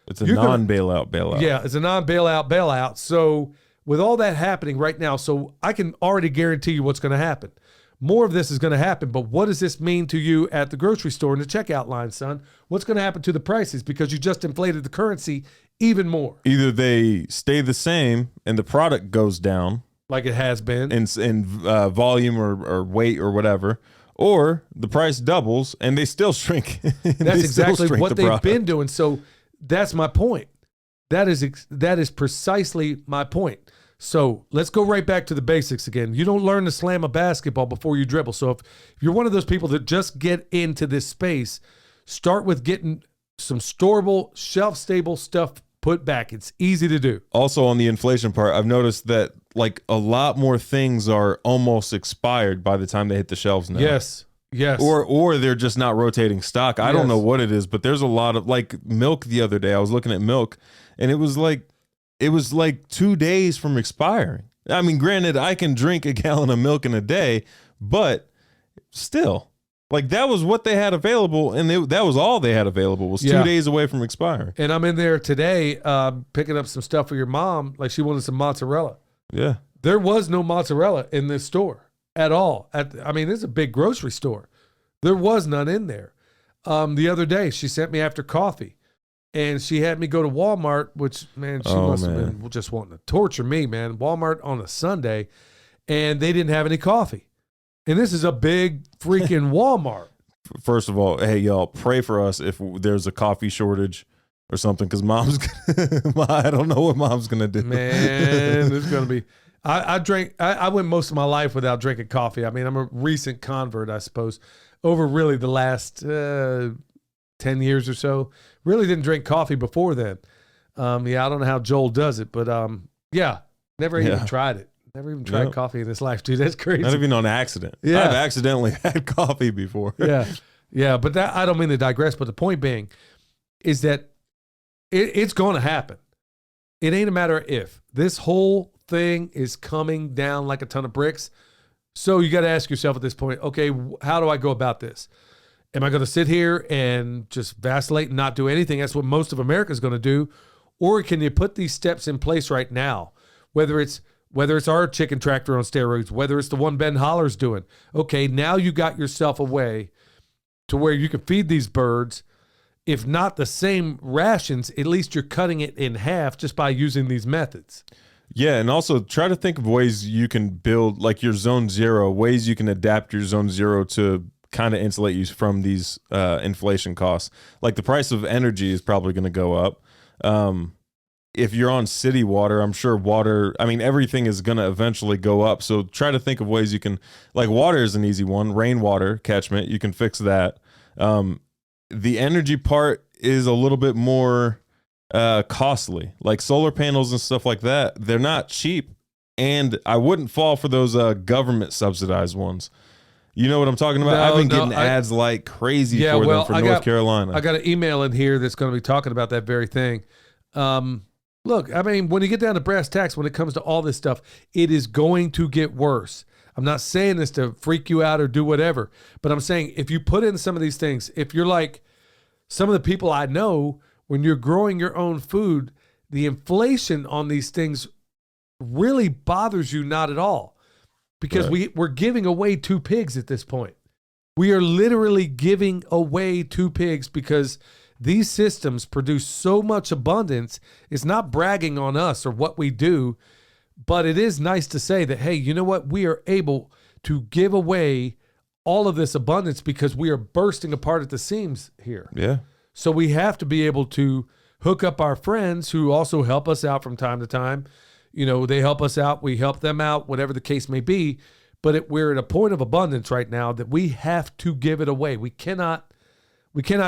It's a non-bailout. Yeah, it's a non-bailout. So with all that happening right now, so I can already guarantee you what's going to happen. More of this is going to happen, but what does this mean to you at the grocery store in the checkout line, son? What's going to happen to the prices because you just inflated the currency even more? Either they stay the same and the product goes down. Like it has been. In volume or weight or whatever. Or the price doubles and they still shrink. That's exactly what they've been doing. So that's my point. That is precisely my point. So let's go right back to the basics again. You don't learn to slam a basketball before you dribble. So if you're one of those people that just get into this space, start with getting some storable, shelf-stable stuff put back. It's easy to do. Also on the inflation part, I've noticed that a lot more things are almost expired by the time they hit the shelves now. Yes. Or they're just not rotating stock. I don't know what it is, but there's a lot of milk the other day. I was looking at milk and it was 2 days from expiring. I mean, granted, I can drink a gallon of milk in a day, but still, that was what they had available, and that was all they had available was 2 days away from expiring. And I'm in there today picking up some stuff for your mom. She wanted some mozzarella. Yeah. There was no mozzarella in this store at all. This is a big grocery store. There was none in there. The other day, she sent me after coffee. And she had me go to Walmart, which, man, she must have been just wanting to torture me, man. Walmart on a Sunday, and they didn't have any coffee. And this is a big freaking Walmart. First of all, hey, y'all, pray for us if there's a coffee shortage or something, because I don't know what mom's going to do. Man, it's going to be. I went most of my life without drinking coffee. I'm a recent convert, I suppose, over really the last 10 years or so. Really didn't drink coffee before then. I don't know how Joel does it, but never even tried it. Never even tried coffee in this life, dude. That's crazy. Not even on accident. Yeah. I've accidentally had coffee before. Yeah. But that, I don't mean to digress, but the point being is that it's going to happen. It ain't a matter of if. This whole thing is coming down like a ton of bricks. So you got to ask yourself at this point, okay, how do I go about this? Am I going to sit here and just vacillate and not do anything? That's what most of America is going to do. Or can you put these steps in place right now whether it's our chicken tractor on steroids, whether it's the one Ben Holler's doing. Okay, now you got yourself a way to where you can feed these birds, if not the same rations, at least you're cutting it in half just by using these methods. Yeah, and also try to think of ways you can build like your zone zero, ways you can adapt your zone zero to kind of insulate you from these inflation costs. Like the price of energy is probably going to go up. If you're on city water, I'm sure everything is going to eventually go up. So try to think of ways you can, like water is an easy one, rainwater catchment, you can fix that. The energy part is a little bit more costly, like solar panels and stuff like that. They're not cheap, and I wouldn't fall for those government subsidized ones. You know what I'm talking about? I've been getting ads like crazy for them for North Carolina. I got an email in here that's going to be talking about that very thing. Look, I mean, when you get down to brass tacks, when it comes to all this stuff, it is going to get worse. I'm not saying this to freak you out or do whatever, but I'm saying if you put in some of these things, if you're like some of the people I know, when you're growing your own food, the inflation on these things really bothers you not at all, because we're giving away 2 pigs at this point. We are literally giving away 2 pigs because these systems produce so much abundance. It's not bragging on us or what we do, but it is nice to say that, hey, you know what? We are able to give away all of this abundance because we are bursting apart at the seams here. Yeah. So we have to be able to hook up our friends who also help us out from time to time. You know, they help us out, we help them out, whatever the case may be. But we're at a point of abundance right now that we have to give it away. We cannot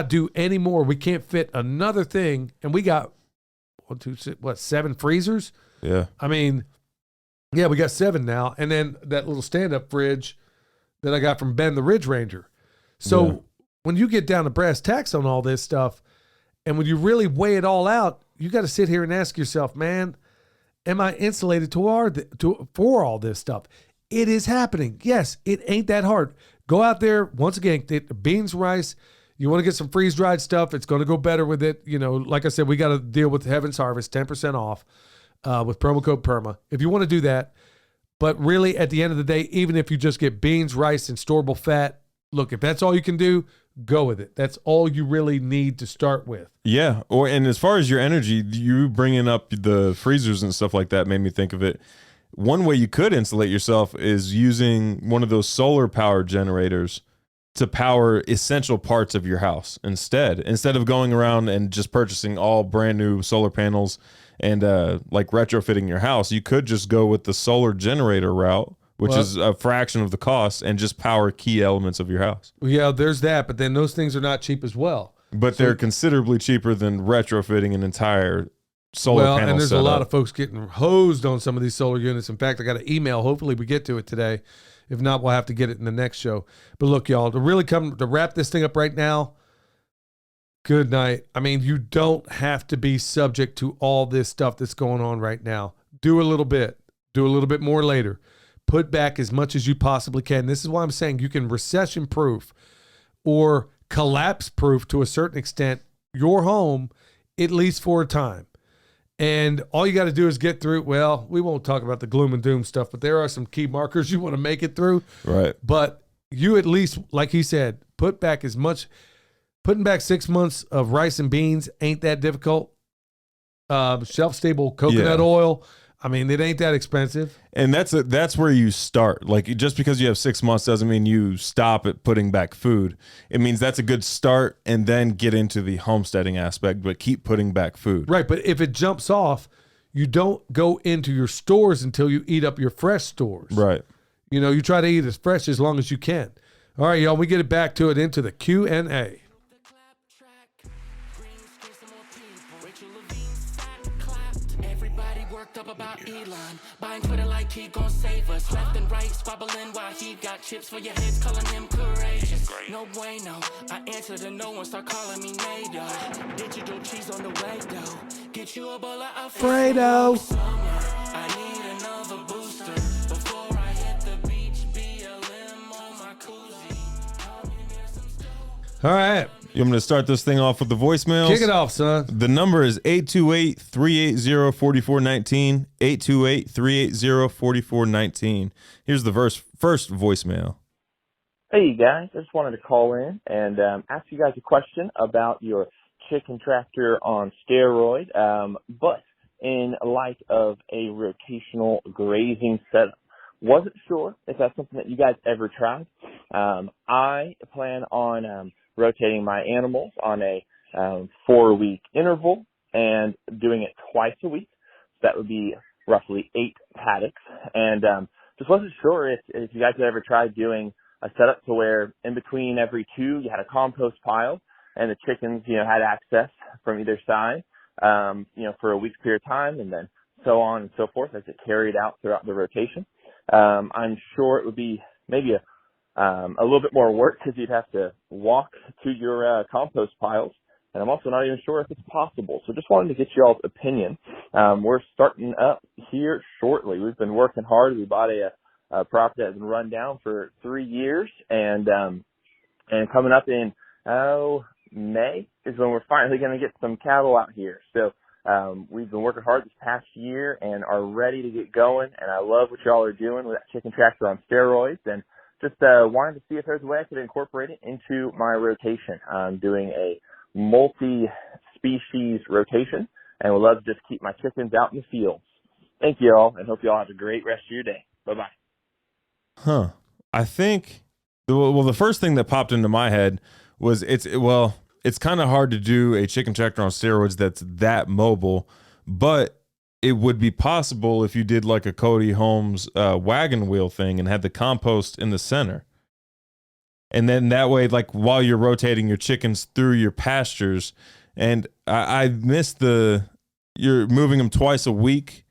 do any more. We can't fit another thing. And we got 7 freezers? Yeah. I mean, yeah, we got 7 now. And then that little stand-up fridge that I got from Ben the Ridge Ranger. So when you get down to brass tacks on all this stuff, and when you really weigh it all out, you got to sit here and ask yourself, man, am I insulated for all this stuff? It is happening. Yes, it ain't that hard. Go out there, once again, beans, rice. You want to get some freeze-dried stuff, it's going to go better with it. You know, like I said, we got to deal with Heaven's Harvest, 10% off with promo code PERMA. If you want to do that, but really at the end of the day, even if you just get beans, rice, and storable fat, look, if that's all you can do, go with it. That's all you really need to start with. Yeah. And as far as your energy, you bringing up the freezers and stuff like that made me think of it. One way you could insulate yourself is using one of those solar power generators to power essential parts of your house instead of going around and just purchasing all brand new solar panels and like retrofitting your house. You could just go with the solar generator route, which is a fraction of the cost, and just power key elements of your house. Yeah, there's that, but then those things are not cheap as well. But they're considerably cheaper than retrofitting an entire solar panel and there's setup. a lot of folks getting hosed on some of these solar units. In fact, I got an email. Hopefully we get to it today. If not, we'll have to get it in the next show. But look, y'all, to wrap this thing up right now, good night. I mean, you don't have to be subject to all this stuff that's going on right now. Do a little bit. Do a little bit more later. Put back as much as you possibly can. This is why I'm saying you can recession-proof or collapse-proof to a certain extent your home, at least for a time. And all you got to do is get through. Well, we won't talk about the gloom and doom stuff, but there are some key markers you want to make it through. Right. But you at least, like he said, putting back 6 months of rice and beans ain't that difficult. Shelf-stable coconut oil. I mean, it ain't that expensive. And that's where you start. Like, just because you have 6 months doesn't mean you stop at putting back food. It means that's a good start, and then get into the homesteading aspect, but keep putting back food. Right, but if it jumps off, you don't go into your stores until you eat up your fresh stores. Right. You know, you try to eat as fresh as long as you can. All right, y'all, we get it back to it into the Q&A. Up about Elon, buying Twitter like he gon' save us. Left and right, squabbling while he got chips for your heads, calling him courageous. No bueno, I answer to no one, start calling me NATO. Digital cheese on the way though. Get you a bowl of Alfredo. I need another booster before I hit the beach. BLM on my koozie. All right, You want me to start this thing off with the voicemails? Kick it off, son. The number is 828-380-4419, 828-380-4419. Here's the first voicemail. Hey guys, I just wanted to call in and ask you guys a question about your chicken tractor on steroid, but in light of a rotational grazing setup. Wasn't sure if that's something that you guys ever tried. I plan on rotating my animals on a 4-week interval and doing it twice a week. So that would be roughly 8 paddocks. And just wasn't sure if you guys had ever tried doing a setup to where in between every 2 you had a compost pile and the chickens, had access from either side, for a week's period of time, and then so on and so forth as it carried out throughout the rotation. I'm sure it would be maybe a little bit more work because you'd have to walk to your compost piles, and I'm also not even sure if it's possible. So just wanted to get y'all's opinion. We're starting up here shortly. We've been working hard. We bought a property that's been run down for 3 years, and coming up in May is when we're finally going to get some cattle out here. So we've been working hard this past year and are ready to get going, and I love what y'all are doing with that chicken tractor on steroids, and just wanted to see if there's a way I could incorporate it into my rotation. I'm doing a multi-species rotation, and would love to just keep my chickens out in the fields. Thank you all, and hope you all have a great rest of your day. Bye-bye. Huh. I think, the first thing that popped into my head was it's kind of hard to do a chicken tractor on steroids that's that mobile, but it would be possible if you did like a Cody Holmes wagon wheel thing and had the compost in the center. And then that way, like while you're rotating your chickens through your pastures, and I missed you're moving them twice a week.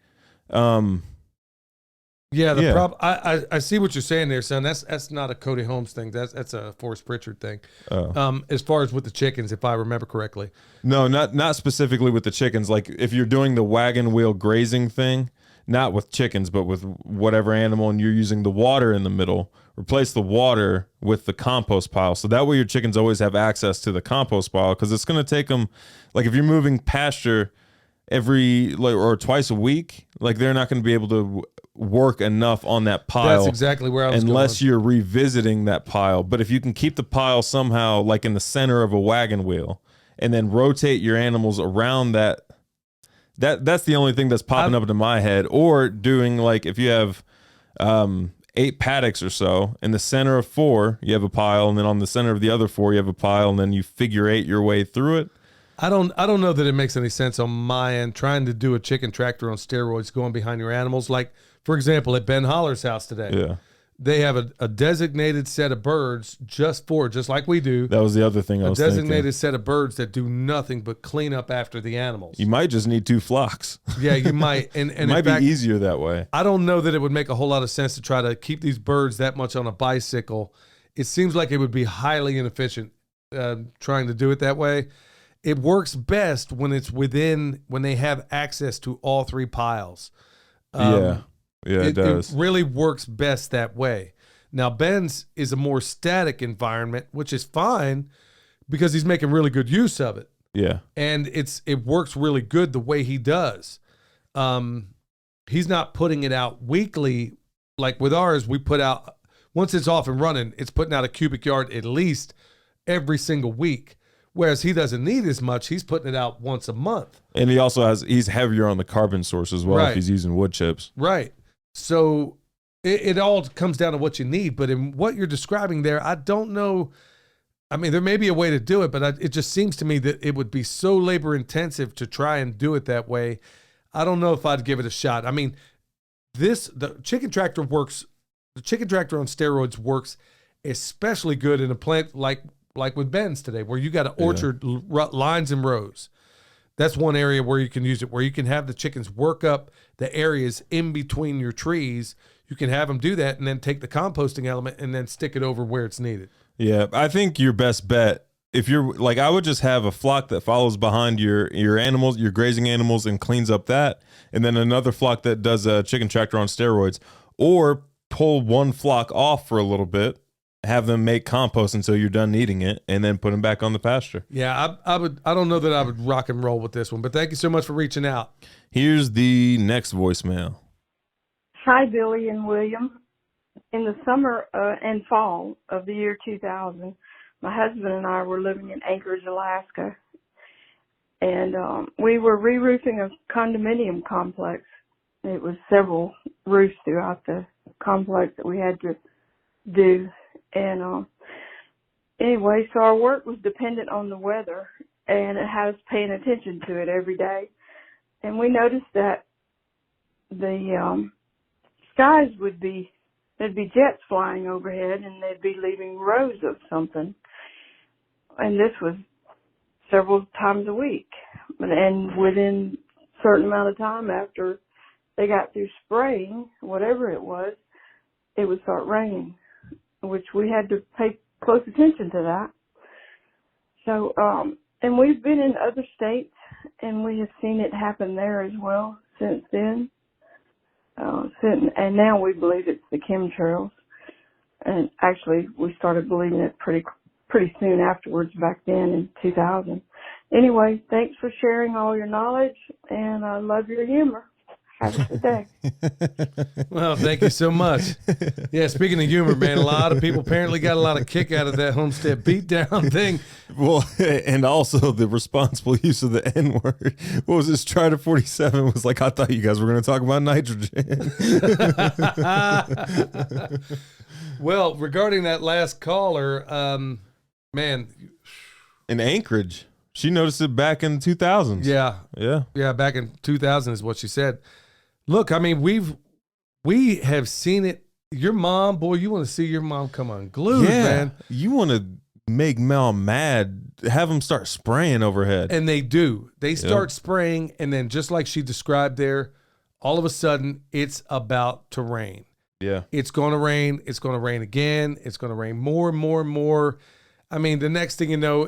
Yeah, problem. I see what you're saying there, son. That's not a Cody Holmes thing. That's a Forrest Pritchard thing. Oh. As far as with the chickens, if I remember correctly. No, not specifically with the chickens. Like if you're doing the wagon wheel grazing thing, not with chickens, but with whatever animal, and you're using the water in the middle, replace the water with the compost pile. So that way your chickens always have access to the compost pile, because it's going to take them, like if you're moving pasture or twice a week, like they're not going to be able to work enough on that pile. That's exactly where I was unless going. You're revisiting that pile. But if you can keep the pile somehow like in the center of a wagon wheel and then rotate your animals around that's the only thing that's popping up into my head. Or doing like if you have 8 paddocks or so, in the center of 4 you have a pile, and then on the center of the other 4 you have a pile, and then you figure 8 your way through it. I don't know that it makes any sense on my end trying to do a chicken tractor on steroids going behind your animals. Like, for example, at Ben Holler's house today, Yeah. they have a designated set of birds just like we do. That was the other thing I was thinking. A designated set of birds that do nothing but clean up after the animals. You might just need 2 flocks. Yeah, you might. And it might be easier that way. I don't know that it would make a whole lot of sense to try to keep these birds that much on a bicycle. It seems like it would be highly inefficient trying to do it that way. It works best when when they have access to all 3 piles. Yeah, it does. It really works best that way. Now, Ben's is a more static environment, which is fine because he's making really good use of it. Yeah. And it works really good the way he does. He's not putting it out weekly. Like with ours, we put out, once it's off and running, it's putting out a cubic yard at least every single week. Whereas he doesn't need as much. He's putting it out once a month. And he also he's heavier on the carbon source as well, right. If he's using wood chips. Right. So it all comes down to what you need. But in what you're describing there, I don't know. I mean, there may be a way to do it, but it just seems to me that it would be so labor intensive to try and do it that way. I don't know if I'd give it a shot. I mean, the chicken tractor on steroids works especially good in a plant like with Ben's today, where you got an orchard lines and rows. That's one area where you can use it, where you can have the chickens work up the areas in between your trees. You can have them do that and then take the composting element and then stick it over where it's needed. Yeah, I think your best bet, if you're like, I would just have a flock that follows behind your animals, your grazing animals, and cleans up that, and then another flock that does a chicken tractor on steroids, or pull one flock off for a little bit, have them make compost until you're done eating it, and then put them back on the pasture. Yeah, I would. I don't know that I would rock and roll with this one, but thank you so much for reaching out. Here's the next voicemail. Hi, Billy and William. In the summer and fall of the year 2000, my husband and I were living in Anchorage, Alaska, and we were re-roofing a condominium complex. It was several roofs throughout the complex that we had to do. And anyway, so our work was dependent on the weather, and it had us paying attention to it every day. And we noticed that the skies there'd be jets flying overhead, and they'd be leaving rows of something. And this was several times a week. And within a certain amount of time after they got through spraying, whatever it was, it would start raining, which we had to pay close attention to that. So, and we've been in other states, and we have seen it happen there as well since then. And now we believe it's the chemtrails. And actually, we started believing it pretty soon afterwards back then in 2000. Anyway, thanks for sharing all your knowledge, and I love your humor. Have a good day. Well, thank you so much. Yeah, speaking of humor, man, a lot of people apparently got a lot of kick out of that Homestead beatdown thing. Well, and also the responsible use of the N-word. What was this? Strider 47 was like, I thought you guys were going to talk about nitrogen. Well, regarding that last caller, man. In Anchorage. She noticed it back in the 2000s. Yeah, back in 2000 is what she said. Look, I mean, we have seen it. Your mom, boy, you want to see your mom come unglued, man. You want to make Mel mad, have them start spraying overhead. And they do. They start spraying, and then just like she described there, all of a sudden, it's about to rain. Yeah. It's going to rain. It's going to rain again. It's going to rain more and more and more. I mean, the next thing you know,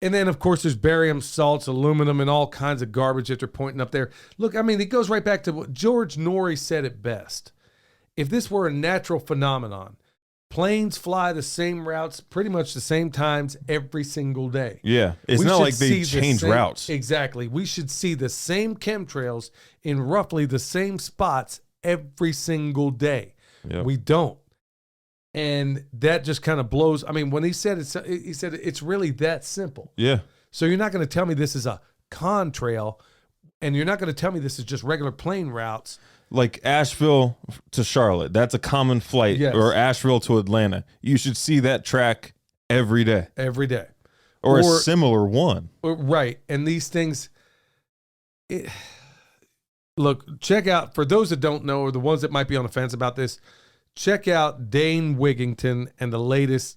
and then, of course, there's barium salts, aluminum, and all kinds of garbage that they're pointing up there. Look, I mean, it goes right back to what George Norrie said it best. If this were a natural phenomenon, planes fly the same routes pretty much the same times every single day. Yeah. It's not like they change routes. Exactly. We should see the same chemtrails in roughly the same spots every single day. Yep. We don't. And that just kind of blows. I mean, when he said it's really that simple. Yeah. So you're not going to tell me this is a contrail, and you're not going to tell me this is just regular plane routes. Like Asheville to Charlotte, that's a common flight, or Asheville to Atlanta. You should see that track every day. Every day. Or a similar one. Right. And these things, look, check out, for those that don't know, or the ones that might be on the fence about this, check out Dane Wigington and the latest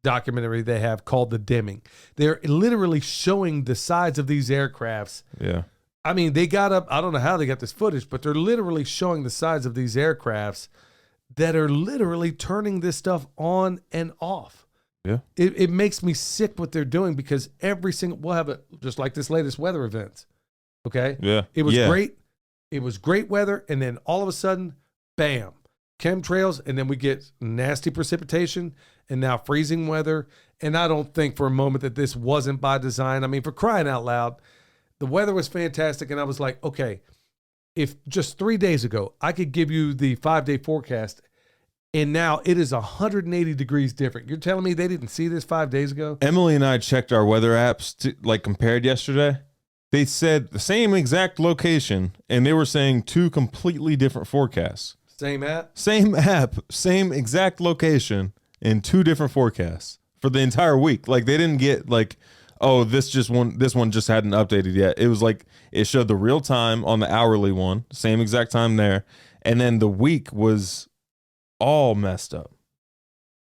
documentary they have called The Dimming. They're literally showing the sides of these aircrafts. Yeah. I mean, they got up, I don't know how they got this footage, but they're literally showing the sides of these aircrafts that are literally turning this stuff on and off. Yeah. It makes me sick what they're doing, because we'll have it just like this latest weather event. Okay. Yeah. It was great. It was great weather. And then all of a sudden, bam, chemtrails. And then we get nasty precipitation and now freezing weather. And I don't think for a moment that this wasn't by design. I mean, for crying out loud, the weather was fantastic. And I was like, okay, if just 3 days ago, I could give you the 5-day forecast, and now it is 180 degrees different. You're telling me they didn't see this 5 days ago? Emily and I checked our weather apps compared yesterday. They said the same exact location, and they were saying two completely different forecasts. Same app? Same app, same exact location, and two different forecasts for the entire week. Like, they didn't get like, oh, this one just hadn't updated yet. It was like it showed the real time on the hourly one, same exact time there, and then the week was all messed up.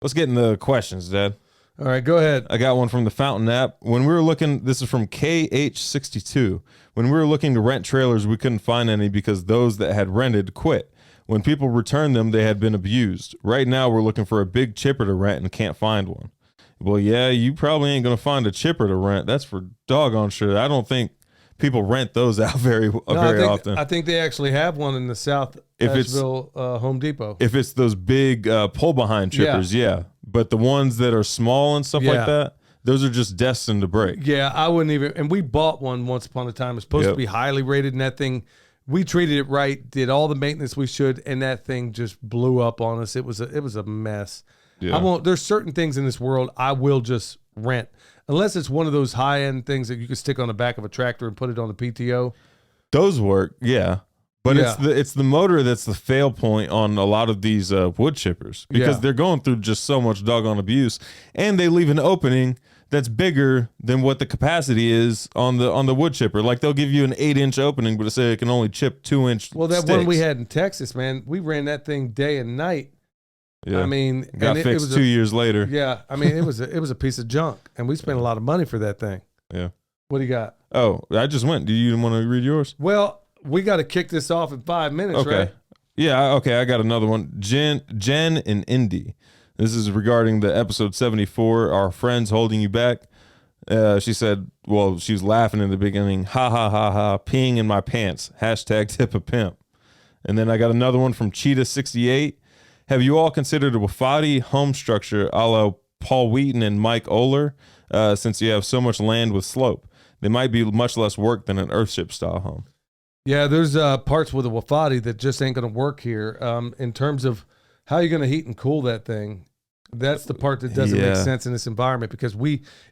Let's get into the questions, Dad. All right, go ahead. I got one from the Fountain app. When we were looking, this is from KH62. When we were looking to rent trailers, we couldn't find any because those that had rented quit. When people returned them, they had been abused. Right now, we're looking for a big chipper to rent and can't find one. Well, yeah, you probably ain't going to find a chipper to rent. That's for doggone sure. I don't think people rent those out very often. I think they actually have one in the South Asheville Home Depot. If it's those big pull-behind chippers, yeah. but the ones that are small and stuff Yeah. like that, those are just destined to break. Yeah, I wouldn't even. And we bought one once upon a time. It's supposed to Yep. be highly rated, and that thing, we treated it right, did all the maintenance we should, and that thing just blew up on us. It was a mess. Yeah. I won't. There's certain things in this world I will just rent, unless it's one of those high end things that you can stick on the back of a tractor and put it on the PTO. Those work, yeah. But Yeah. it's the motor that's the fail point on a lot of these wood chippers, because Yeah. they're going through just so much doggone abuse, and they leave an opening that's bigger than what the capacity is on the wood chipper. Like they'll give you an 8-inch opening, but it say it can only chip 2-inch. Well, that sticks. one we had in Texas, man, we ran that thing day and night. Yeah. I mean, got and it fixed was 2 years later. Yeah, I mean, it was a piece of junk, and we spent a lot of money for that thing. Yeah. What do you got? Oh, I just went. Do you want to read yours? Well, we got to kick this off in 5 minutes, Okay. right? Yeah, okay, I got another one. Jen and Indy. This is regarding the episode 74, Our Friends Holding You Back. She said, well, she was laughing in the beginning. Ha, ha, ha, ha, peeing in my pants. Hashtag tip a pimp. And then I got another one from Cheetah68. Have you all considered a Wafati home structure a la Paul Wheaton and Mike Oler, since you have so much land with slope? They might be much less work than an Earthship style home. Yeah, there's parts with a Wafati that just ain't going to work here. In terms of how you're going to heat and cool that thing, that's the part that doesn't make sense in this environment, because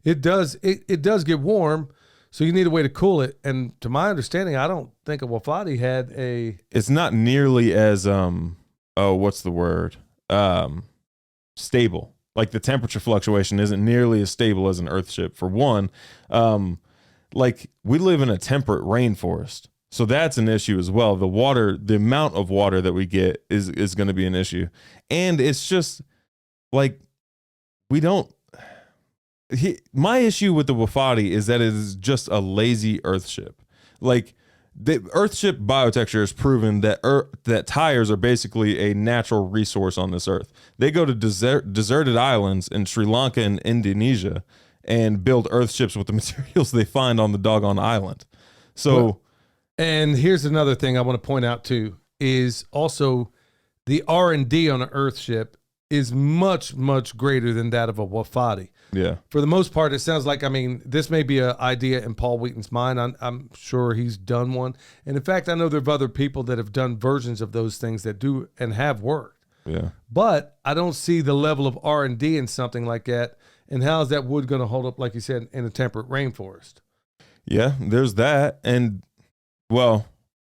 it does get warm, so you need a way to cool it. And to my understanding, I don't think a Wafati had a. It's not nearly as what's the word? Stable. Like the temperature fluctuation isn't nearly as stable as an Earthship. For one, like we live in a temperate rainforest. So that's an issue as well. The amount of water that we get is going to be an issue. And it's just like, my issue with the Wafati is that it is just a lazy Earthship. Like the Earthship biotecture has proven that that tires are basically a natural resource on this earth. They go to deserted islands in Sri Lanka and Indonesia and build Earthships with the materials they find on the doggone island. So, and here's another thing I want to point out too, is also the R&D on an Earthship is much, much greater than that of a Wafati. yeah. For the most part, it sounds like, I mean, this may be an idea in Paul Wheaton's mind. I'm sure he's done one. And in fact, I know there are other people that have done versions of those things that do and have worked. Yeah. But I don't see the level of R&D in something like that. And how is that wood going to hold up, like you said, in a temperate rainforest? Yeah, there's that. And, well,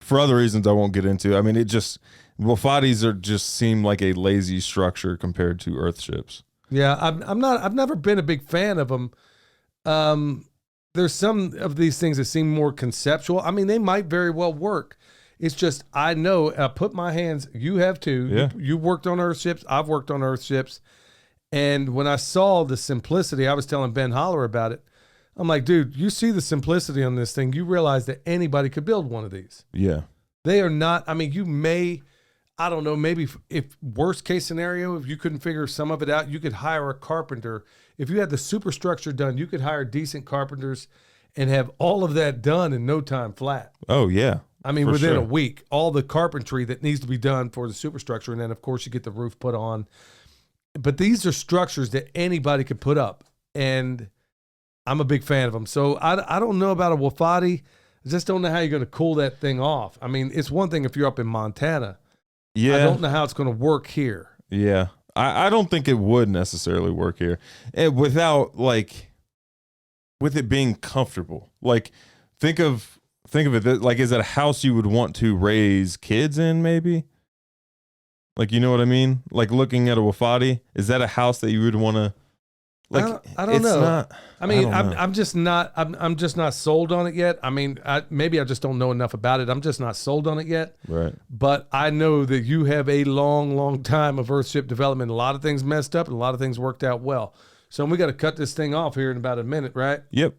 for other reasons I won't get into. I mean, Wafatis just seem like a lazy structure compared to Earthships. Yeah, I've never been a big fan of them. There's some of these things that seem more conceptual. I mean, they might very well work. It's just, I know, I put my hands, you have too. Yeah. You worked on Earthships. I've worked on Earthships. And when I saw the simplicity, I was telling Ben Holler about it. I'm like, dude, you see the simplicity on this thing. You realize that anybody could build one of these. Yeah. They are not, I mean, you may, I don't know, maybe if worst case scenario, if you couldn't figure some of it out, you could hire a carpenter. If you had the superstructure done, you could hire decent carpenters and have all of that done in no time flat. Oh, yeah. I mean, For within a sure. week, all the carpentry that needs to be done for the superstructure. And then, of course, you get the roof put on. But these are structures that anybody could put up. And I'm a big fan of them. So I don't know about a Wafati. I just don't know how you're going to cool that thing off. I mean, it's one thing if you're up in Montana. Yeah. I don't know how it's going to work here. Yeah. I don't think it would necessarily work here. Without, like, with it being comfortable. Like, think of it, like, is it a house you would want to raise kids in, maybe? Like, you know what I mean? Like, looking at a Wafati, is that a house that you would want to, like, I don't know. Not, I mean, don't know. I'm just not sold on it yet. I mean, maybe I just don't know enough about it. I'm just not sold on it yet. Right. But I know that you have a long, long time of Earthship development. A lot of things messed up and a lot of things worked out well. So we got to cut this thing off here in about a minute, right? Yep.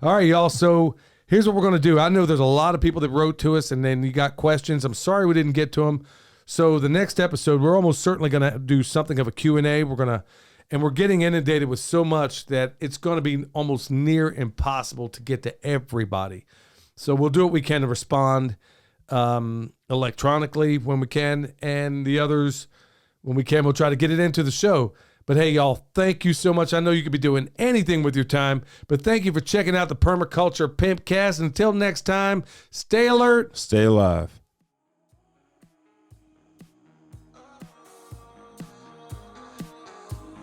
All right, y'all. So here's what we're going to do. I know there's a lot of people that wrote to us and then you got questions. I'm sorry we didn't get to them. So the next episode, we're almost certainly going to do something of a Q&A. And we're getting inundated with so much that it's going to be almost near impossible to get to everybody. So we'll do what we can to respond electronically when we can. And the others, when we can, we'll try to get it into the show. But hey, y'all, thank you so much. I know you could be doing anything with your time, but thank you for checking out the Permaculture Pimpcast. Until next time, stay alert, Stay alive.